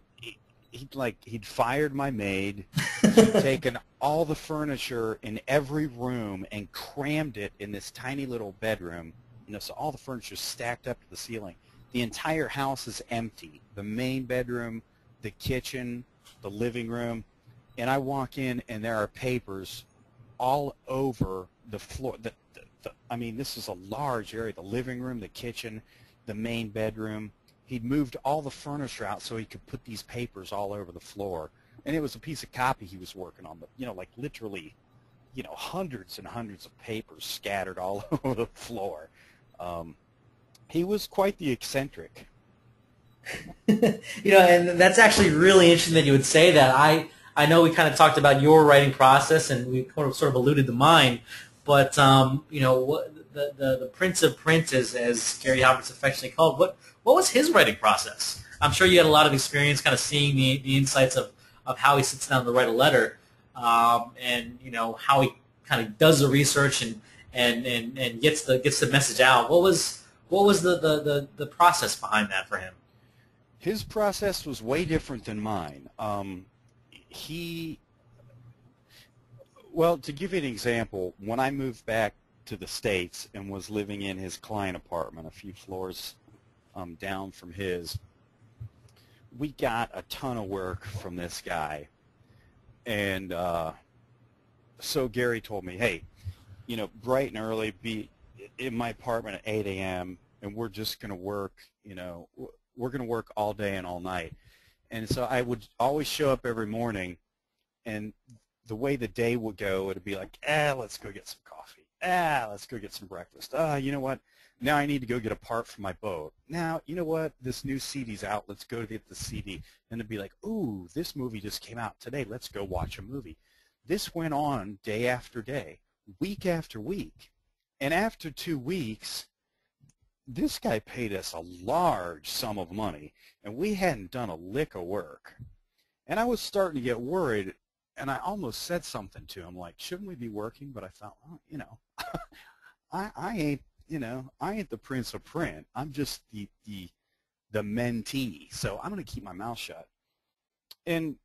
he'd fired my maid. He'd taken all the furniture in every room and crammed it in this tiny little bedroom. So all the furniture stacked up to the ceiling. The entire house is empty. The main bedroom, the kitchen, the living room, and I walk in and there are papers all over the floor. I mean, this is a large area: the living room, the kitchen, the main bedroom. He'd moved all the furniture out so he could put these papers all over the floor. And it was a piece of copy he was working on, but, like literally, hundreds and hundreds of papers scattered all over the floor. He was quite the eccentric. And that's actually really interesting that you would say that. I know we kind of talked about your writing process, and we sort of alluded to mine, but what the Prince of Print, as Gary Halbert's affectionately called, what was his writing process? I'm sure you had a lot of experience kind of seeing the insights of how he sits down to write a letter, and how he kind of does the research and gets the message out. What was the process behind that for him? His process was way different than mine. Well, to give you an example, when I moved back to the States and was living in his client apartment a few floors down from his, we got a ton of work from this guy. And so Gary told me, hey, bright and early, be in my apartment at 8 a.m., and we're just going to work, we're going to work all day and all night. And so I would always show up every morning, and the way the day would go, it would be like, let's go get some coffee. Let's go get some breakfast. You know what? Now I need to go get a part for my boat. Now, you know what? This new CD's out. Let's go get the CD. And it'd be like, ooh, this movie just came out today. Let's go watch a movie. This went on day after day, week after week. And after 2 weeks, this guy paid us a large sum of money, and we hadn't done a lick of work. And I was starting to get worried, and I almost said something to him like, shouldn't we be working? But I thought, well, I ain't, I ain't the Prince of Print. I'm just the mentee, so I'm going to keep my mouth shut. And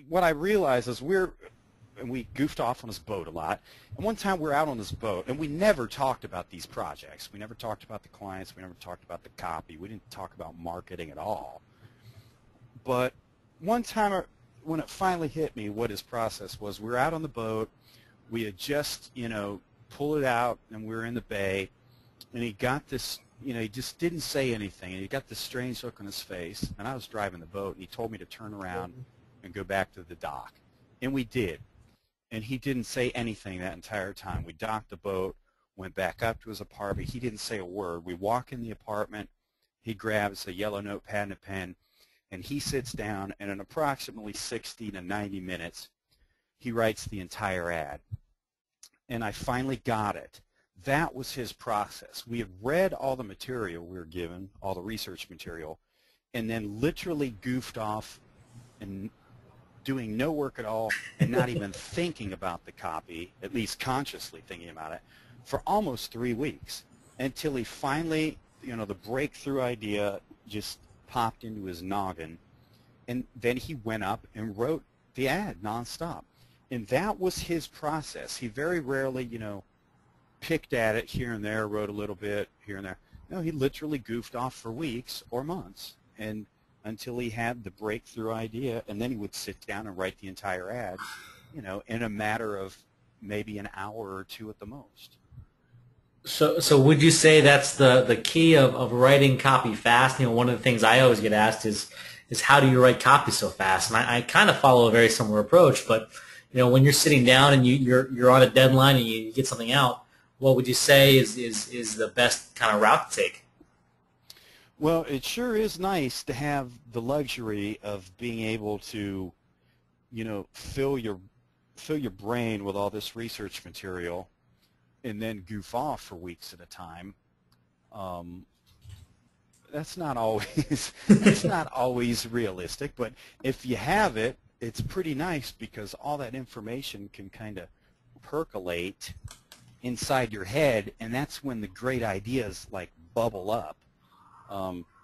what I realized is we goofed off on his boat a lot. And one time we were out on this boat, and we never talked about these projects. We never talked about the clients. We never talked about the copy. We didn't talk about marketing at all. But one time when it finally hit me what his process was, we were out on the boat. We had just, pulled it out, and we were in the bay. And he got this, he just didn't say anything. And he got this strange look on his face. And I was driving the boat, and he told me to turn around and go back to the dock. And we did. And he didn't say anything that entire time. We docked the boat, went back up to his apartment. He didn't say a word. We walk in the apartment. He grabs a yellow notepad and a pen, and he sits down, and in approximately 60 to 90 minutes, he writes the entire ad. And I finally got it. That was his process. We had read all the material we were given, all the research material, and then literally goofed off and doing no work at all and not even thinking about the copy, at least consciously thinking about it, for almost 3 weeks until he finally, the breakthrough idea just popped into his noggin, and then he went up and wrote the ad nonstop. And that was his process. He very rarely, picked at it here and there, wrote a little bit here and there. No, he literally goofed off for weeks or months, and until he had the breakthrough idea, and then he would sit down and write the entire ad, in a matter of maybe an hour or two at the most. So would you say that's the key of writing copy fast? One of the things I always get asked is how do you write copy so fast? And I kind of follow a very similar approach, but when you're sitting down and you're on a deadline and you get something out, what would you say is the best kind of route to take? Well, it sure is nice to have the luxury of being able to, fill your brain with all this research material and then goof off for weeks at a time. That's not always that's not always realistic, but if you have it, it's pretty nice because all that information can kind of percolate inside your head, and that's when the great ideas like bubble up.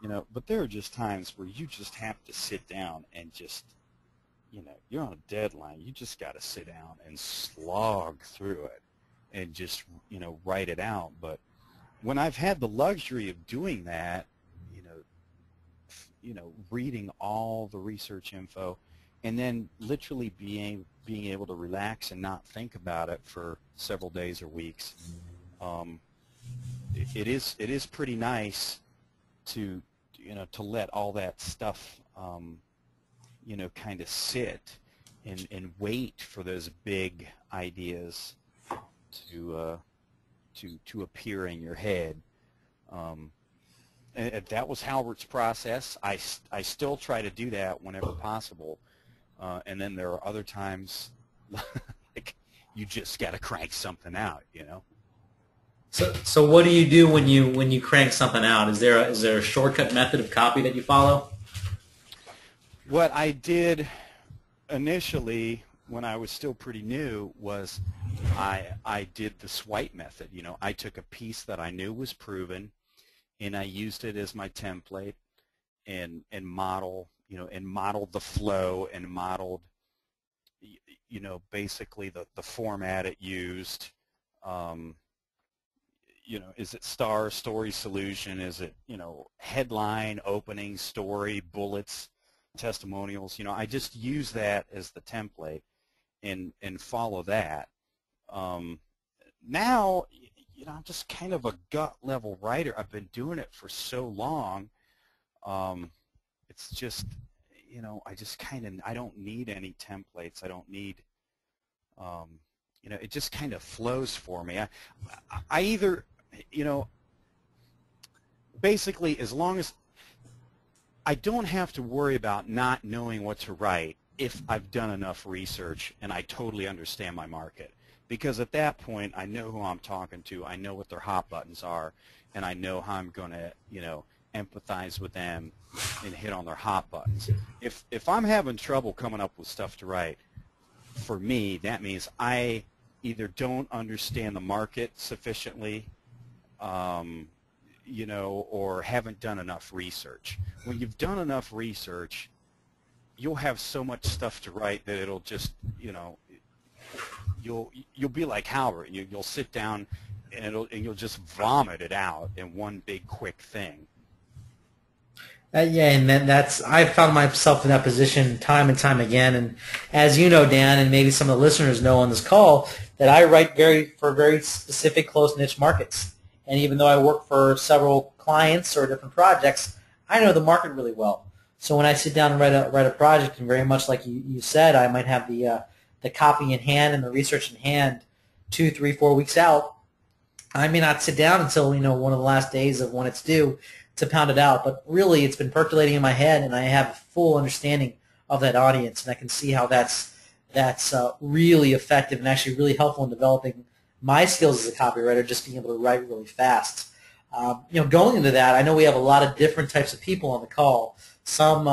You know, but there are just times where you just have to sit down and just, you know, you're on a deadline. You just got to sit down and slog through it and just, you know, write it out. But when I've had the luxury of doing that, reading all the research info, and then literally being able to relax and not think about it for several days or weeks, it is pretty nice to let all that stuff kind of sit and wait for those big ideas to appear in your head. And that was Halbert's process. I still try to do that whenever possible. And then there are other times like you just got to crank something out, you know. So what do you do when you crank something out? Is there a shortcut method of copy that you follow? What I did initially when I was still pretty new was I did the swipe method. You know, I took a piece that I knew was proven, and I used it as my template and modeled the flow and modeled, basically the format it used. Is it star, story, solution? Is it, headline, opening, story, bullets, testimonials? I just use that as the template and follow that. Now, I'm just kind of a gut level writer. I've been doing it for so long. It's just, I don't need any templates. I don't need, it just kind of flows for me. I either, basically as long as I don't have to worry about not knowing what to write if I've done enough research and I totally understand my market. Because at that point, I know who I'm talking to, I know what their hot buttons are, and I know how I'm going to, empathize with them and hit on their hot buttons. If I'm having trouble coming up with stuff to write, for me, that means I either don't understand the market sufficiently, or haven't done enough research. When you've done enough research, you'll have so much stuff to write that it'll just, you'll be like Halbert. You'll sit down and you'll just vomit it out in one big quick thing. Yeah, and then I've found myself in that position time and time again. And as you know, Dan, and maybe some of the listeners know on this call, that I write for very specific, close niche markets. And even though I work for several clients or different projects, I know the market really well. So when I sit down and write a project, and very much like you said, I might have the copy in hand and the research in hand 2, 3, 4 weeks out. I may not sit down until one of the last days of when it's due to pound it out, but really it's been percolating in my head, and I have a full understanding of that audience, and I can see how that's really effective and actually really helpful in developing my skills as a copywriter, just being able to write really fast. Going into that, I know we have a lot of different types of people on the call. Some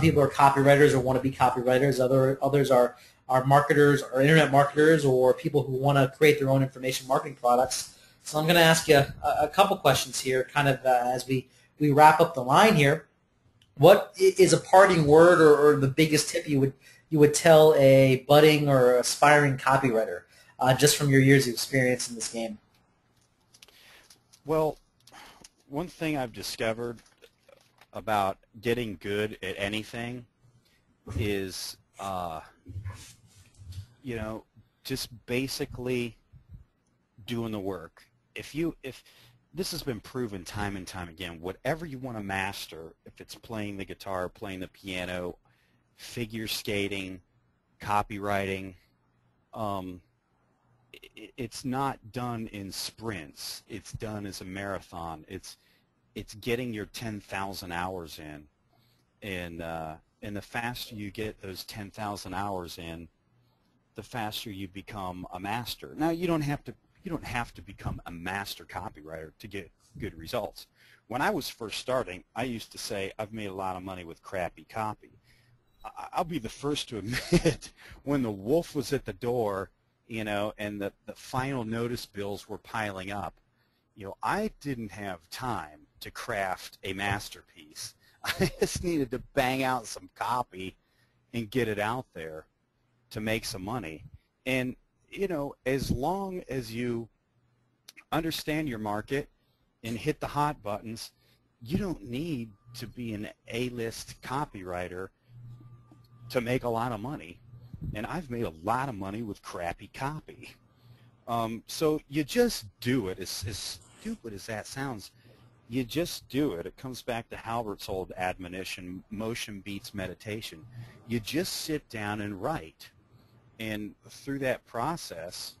people are copywriters or want to be copywriters. Others are marketers or internet marketers or people who want to create their own information marketing products. So I'm going to ask you a couple questions here, kind of as we wrap up the line here. What is a parting word or the biggest tip you would tell a budding or aspiring copywriter, just from your years of experience in this game? Well, one thing I've discovered about getting good at anything is, just basically doing the work. If this has been proven time and time again, whatever you want to master, if it's playing the guitar, playing the piano, figure skating, copywriting, it's not done in sprints. It's done as a marathon. It's getting your 10,000 hours in, and the faster you get those 10,000 hours in, the faster you become a master. Now you don't have you don't have to become a master copywriter to get good results. When I was first starting, I used to say I've made a lot of money with crappy copy. I'll be the first to admit when the wolf was at the door, you know, and the final notice bills were piling up, you know, I didn't have time to craft a masterpiece. I just needed to bang out some copy and get it out there to make some money. And, you know, as long as you understand your market and hit the hot buttons, you don't need to be an A-list copywriter to make a lot of money. And I've made a lot of money with crappy copy. So you just do it. As stupid as that sounds, you just do it. It comes back to Halbert's old admonition, motion beats meditation. You just sit down and write. And through that process,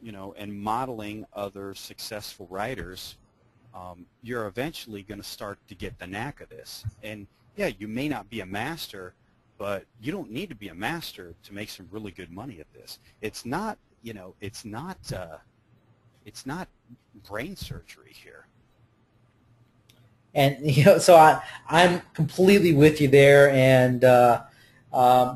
you know, and modeling other successful writers, you're eventually going to start to get the knack of this. And yeah, you may not be a master, but you don't need to be a master to make some really good money at this. It's not, you know, it's not brain surgery here. And you know, so I'm completely with you there. And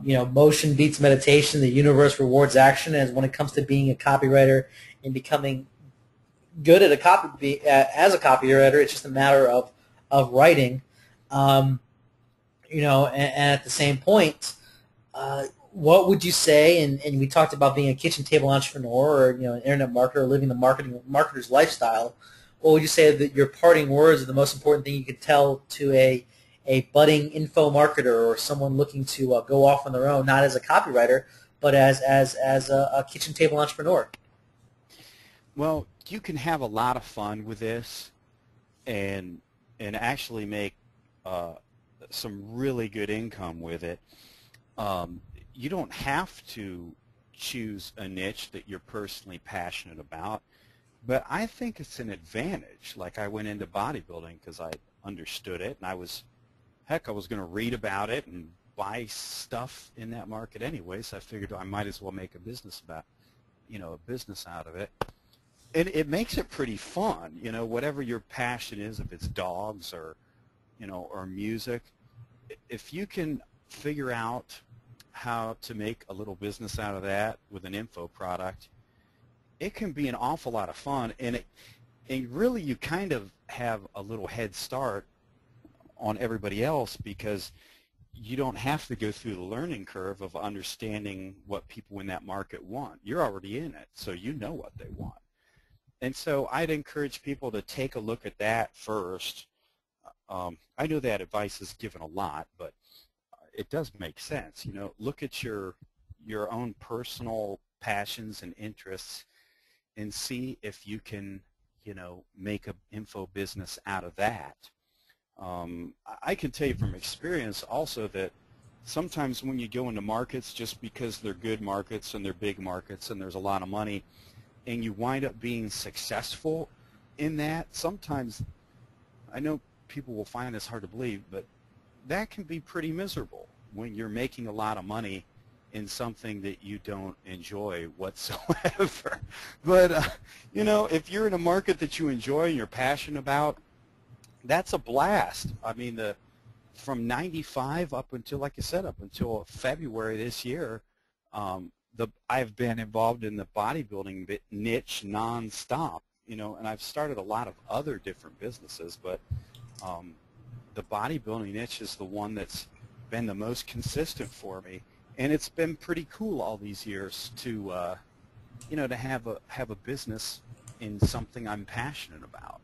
you know, motion beats meditation. The universe rewards action. As when it comes to being a copywriter and becoming good at as a copywriter, it's just a matter of writing. You know, and at the same point, what would you say? And we talked about being a kitchen table entrepreneur, or you know, an internet marketer, living the marketer's lifestyle. What would you say that your parting words are the most important thing you could tell to a budding info marketer or someone looking to go off on their own, not as a copywriter, but as a kitchen table entrepreneur? Well, you can have a lot of fun with this, and actually make some really good income with it. You don't have to choose a niche that you're personally passionate about, but I think it's an advantage. Like, I went into bodybuilding because I understood it, and I was going to read about it and buy stuff in that market anyway, so I figured I might as well make a business out of it. And it makes it pretty fun, you know, whatever your passion is, if it's dogs or, you know, or music. If you can figure out how to make a little business out of that with an info product, it can be an awful lot of fun. And really you kind of have a little head start on everybody else, because you don't have to go through the learning curve of understanding what people in that market want. You're already in it, so you know what they want. And so I'd encourage people to take a look at that first. I know that advice is given a lot, but it does make sense. You know, look at your own personal passions and interests and see if you can, you know, make an info business out of that. I can tell you from experience also that sometimes when you go into markets, just because they're good markets and they're big markets and there's a lot of money, and you wind up being successful in that, sometimes, I know people will find this hard to believe, but that can be pretty miserable when you're making a lot of money in something that you don't enjoy whatsoever. But, you know, if you're in a market that you enjoy and you're passionate about, that's a blast. I mean, from 95 up until, like I said, up until February this year, I've been involved in the bodybuilding niche nonstop, you know, and I've started a lot of other different businesses, but the bodybuilding niche is the one that's been the most consistent for me, and it's been pretty cool all these years to, you know, to have a business in something I'm passionate about.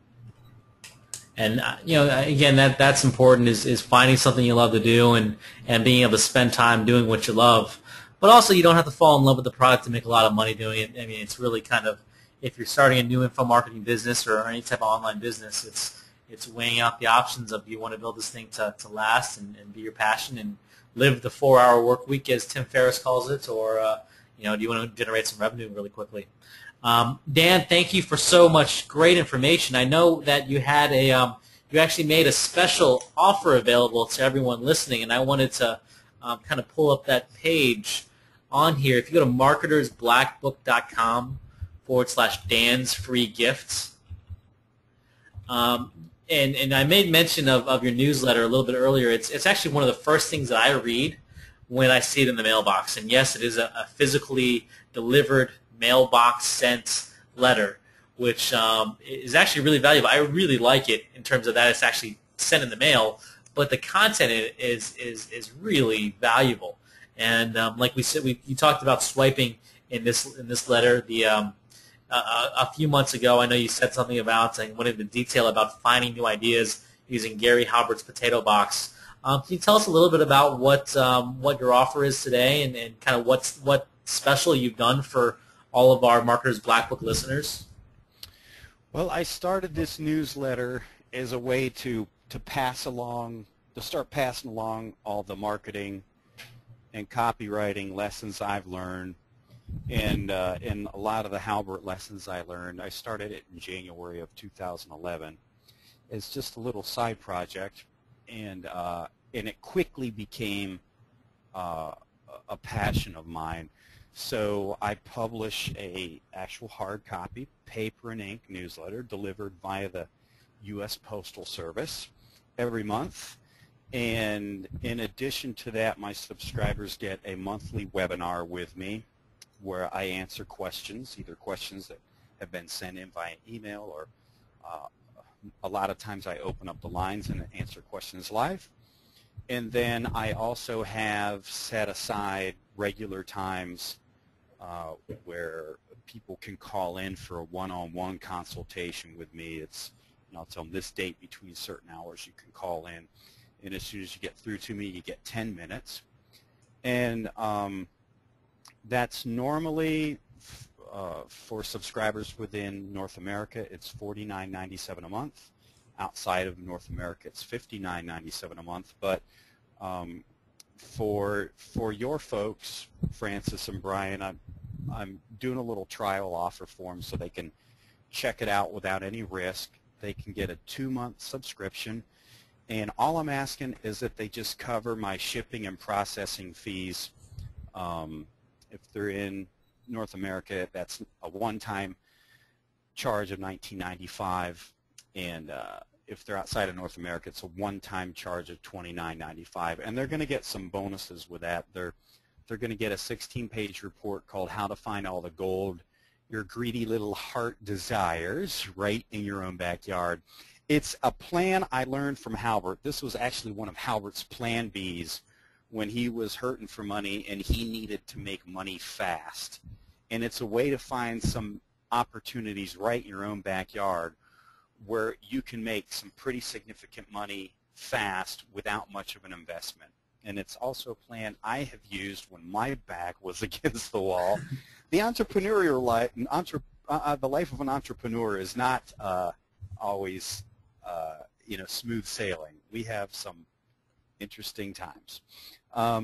And you know, again, that's important, is finding something you love to do and being able to spend time doing what you love. But also, you don't have to fall in love with the product to make a lot of money doing it. I mean, it's really kind of, if you're starting a new info marketing business or any type of online business, it's weighing out the options of, do you want to build this thing to last and be your passion and live the 4-hour work week, as Tim Ferriss calls it, or you know, do you want to generate some revenue really quickly? Dan, thank you for so much great information. I know that you had you actually made a special offer available to everyone listening, and I wanted to kind of pull up that page on here. If you go to marketersblackbook.com /Dan's free gifts. And I made mention of your newsletter a little bit earlier. It's actually one of the first things that I read when I see it in the mailbox. And yes, it is a physically delivered mailbox sent letter, which is actually really valuable. I really like it in terms of that it's actually sent in the mail, but the content is really valuable. And like we said, you talked about swiping in this letter. A few months ago, I know you said something about and went into detail about finding new ideas using Gary Halbert's potato box. Can you tell us a little bit about what your offer is today and kind of what special you've done for all of our Marketers Black Book listeners? Well, I started this newsletter as a way to start passing along all the marketing and copywriting lessons I've learned. And a lot of the Halbert lessons I learned, I started it in January of 2011 as just a little side project, and it quickly became a passion of mine. So I publish a actual hard copy, paper and ink newsletter delivered via the U.S. Postal Service every month. And in addition to that, my subscribers get a monthly webinar with me where I answer questions, either questions that have been sent in via email or a lot of times I open up the lines and answer questions live. And then I also have set aside regular times where people can call in for a one-on-one consultation with me. It's, I'll tell them this date between certain hours you can call in, and as soon as you get through to me, you get 10 minutes. And that's normally for subscribers within North America, it's $49.97 a month. Outside of North America, it's $59.97 a month. But for your folks, Francis and Brian, I'm doing a little trial offer for them so they can check it out without any risk. They can get a 2-month subscription, and all I'm asking is that they just cover my shipping and processing fees. If they're in North America, that's a one-time charge of $19.95, and if they're outside of North America, it's a one-time charge of $29.95, and they're going to get some bonuses with that. They're going to get a 16-page report called How to Find All the Gold Your Greedy Little Heart Desires right in Your Own Backyard. It's a plan I learned from Halbert. This was actually one of Halbert's plan Bs when he was hurting for money and he needed to make money fast. And it's a way to find some opportunities right in your own backyard where you can make some pretty significant money fast without much of an investment. And it's also a plan I have used when my back was against the wall. The entrepreneurial life, the life of an entrepreneur is not always smooth sailing. We have some interesting times.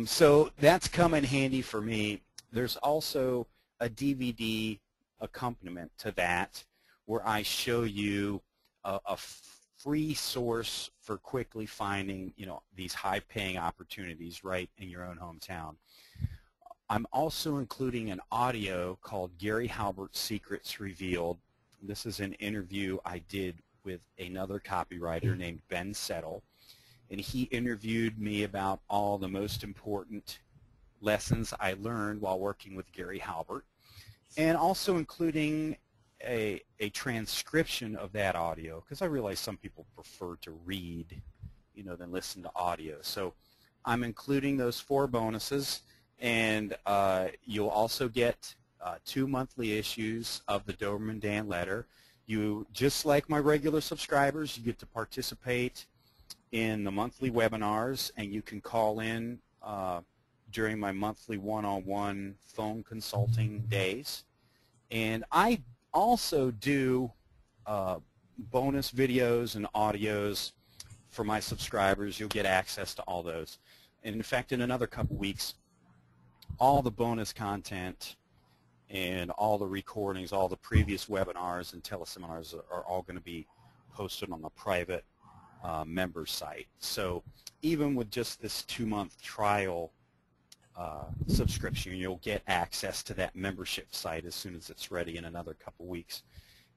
So that's come in handy for me. There's also a DVD accompaniment to that where I show you a free source for quickly finding, these high-paying opportunities right in your own hometown. I'm also including an audio called Gary Halbert's Secrets Revealed. This is an interview I did with another copywriter named Ben Settle, and he interviewed me about all the most important lessons I learned while working with Gary Halbert, and also including a transcription of that audio, because I realize some people prefer to read, than listen to audio. So I'm including those 4 bonuses, and you'll also get 2 monthly issues of the Doberman Dan letter. You, just like my regular subscribers, you get to participate in the monthly webinars, and you can call in during my monthly one-on-one phone consulting days. And I also do bonus videos and audios for my subscribers. You'll get access to all those. And in fact, in another couple weeks, all the bonus content and all the recordings, all the previous webinars and teleseminars are all going to be posted on the private member site. So even with just this 2-month trial subscription. You'll get access to that membership site as soon as it's ready in another couple weeks.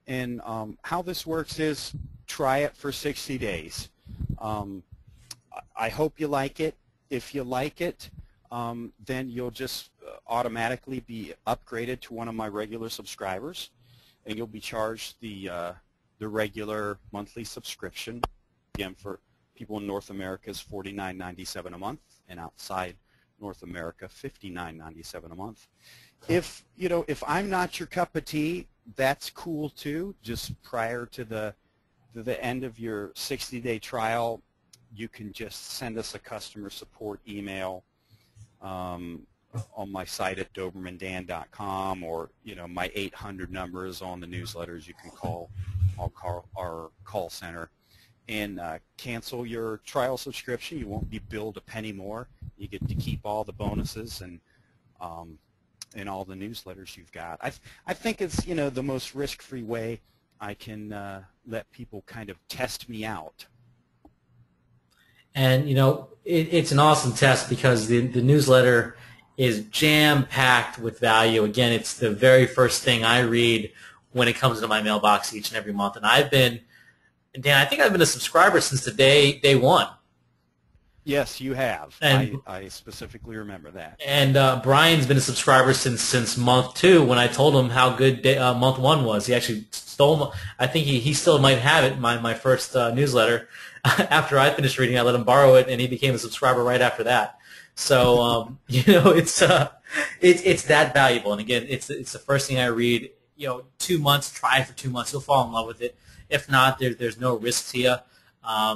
And how this works is try it for 60 days. I hope you like it. If you like it, then you'll just automatically be upgraded to one of my regular subscribers, and you'll be charged the regular monthly subscription. Again, for people in North America is $49.97 a month, and outside North America $59.97 a month. If I'm not your cup of tea, that's cool too. Just prior to the end of your 60-day trial, you can just send us a customer support email on my site at DobermanDan.com, or my 800 number is on the newsletters. You can call our call center and cancel your trial subscription. You won't be billed a penny more. You get to keep all the bonuses and all the newsletters you've got. I think it's the most risk-free way I can let people kind of test me out. And it's an awesome test because the newsletter is jam-packed with value. Again, it's the very first thing I read when it comes into my mailbox each and every month. And Dan, I think I've been a subscriber since the day one. Yes, you have. And I specifically remember that. And Brian's been a subscriber since month 2 when I told him how good month 1 was. He actually stole. I think he still might have it. My first newsletter. After I finished reading, I let him borrow it, and he became a subscriber right after that. So it's that valuable. And again, it's the first thing I read. 2 months, try it for 2 months, you'll fall in love with it. If not, there's no risk to you.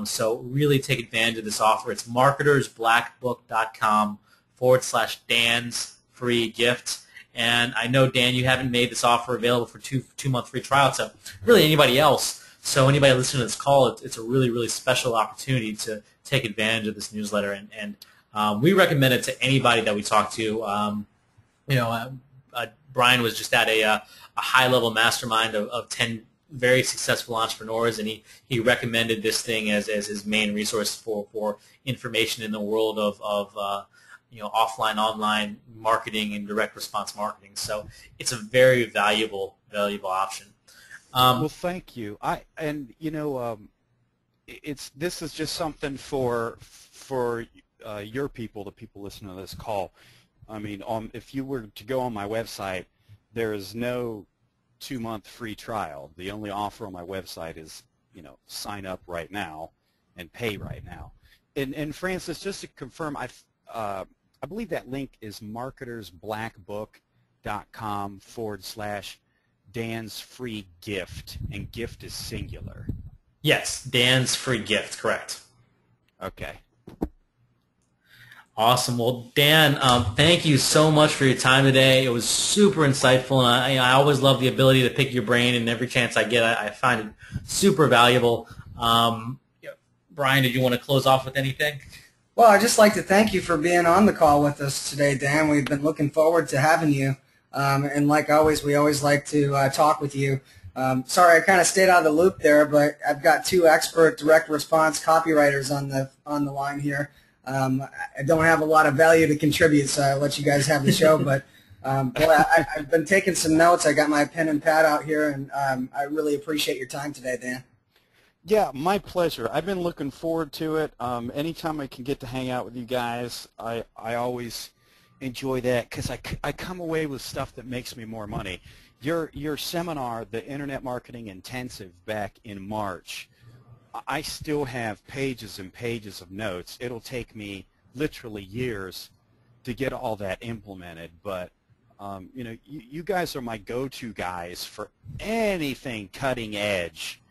So really take advantage of this offer. It's marketersblackbook.com/Dan's free gift. And I know, Dan, you haven't made this offer available for two-month free trial to really anybody else. So anybody listening to this call, it's a really, really special opportunity to take advantage of this newsletter. And we recommend it to anybody that we talk to. Brian was just at a high-level mastermind of 10 very successful entrepreneurs, and he recommended this thing as his main resource for information in the world of offline, online marketing and direct response marketing. So it's a very valuable option. Well, thank you. This is just something for your people, the people listening to this call. I mean, if you were to go on my website, there is no 2-month free trial. The only offer on my website is, sign up right now and pay right now. And Francis, just to confirm, I believe that link is marketersblackbook.com/Dan's free gift, and gift is singular. Yes, Dan's free gift, correct. Okay. Awesome. Well, Dan, thank you so much for your time today. It was super insightful, and I always love the ability to pick your brain, and every chance I get, I find it super valuable. Brian, did you want to close off with anything? Well, I'd just like to thank you for being on the call with us today, Dan. We've been looking forward to having you. And like always, we always like to talk with you. Sorry, I kind of stayed out of the loop there, but I've got 2 expert direct response copywriters on the line here. I don't have a lot of value to contribute, so I'll let you guys have the show. But I've been taking some notes. I got my pen and pad out here, and I really appreciate your time today, Dan. Yeah, my pleasure. I've been looking forward to it. Anytime I can get to hang out with you guys, I always enjoy that because I come away with stuff that makes me more money. Your seminar, the Internet Marketing Intensive back in March, I still have pages and pages of notes. It'll take me literally years to get all that implemented, but you guys are my go-to guys for anything cutting edge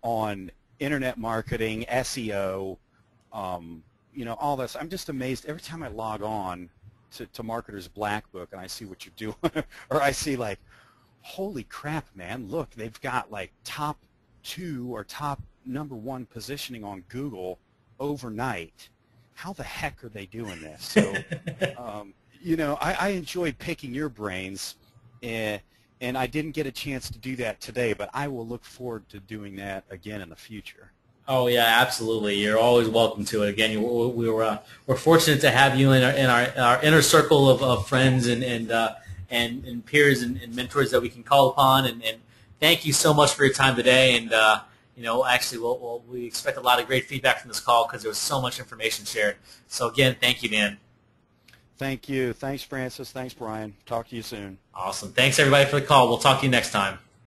on internet marketing, SEO, all this. I'm just amazed every time I log on to Marketer's Black Book and I see what you're doing, or I see like, holy crap, man, look, they've got like top 2 or top number 1 positioning on Google overnight. How the heck are they doing this? So, I enjoy picking your brains, and I didn't get a chance to do that today, but I will look forward to doing that again in the future. Oh yeah, absolutely. You're always welcome to it. Again, we're fortunate to have you in our inner circle of friends and peers and mentors that we can call upon. And thank you so much for your time today. And actually, we expect a lot of great feedback from this call because there was so much information shared. So again, thank you, Dan. Thank you. Thanks, Francis. Thanks, Brian. Talk to you soon. Awesome. Thanks everybody for the call. We'll talk to you next time.